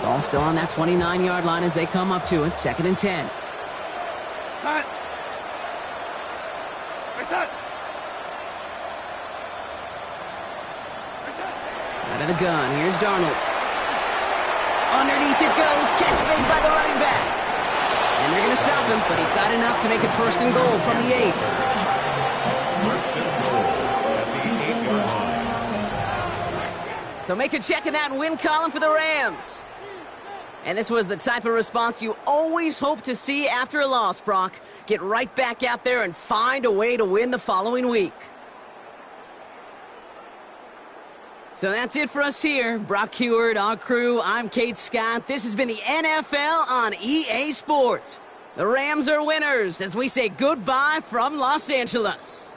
Ball still on that 29-yard line as they come up to it. 2nd and 10. Set. Set. Out of the gun. Here's Darnold. Underneath it goes. Catch made by the running back. And they're going to stop him, but he got enough to make it 1st and goal from the 8. First and goal at the 8-yard line. So make a check in that win column for the Rams. And this was the type of response you always hope to see after a loss, Brock. Get right back out there and find a way to win the following week. So that's it for us here. Brock Heward, our crew, I'm Kate Scott. This has been the NFL on EA Sports. The Rams are winners as we say goodbye from Los Angeles.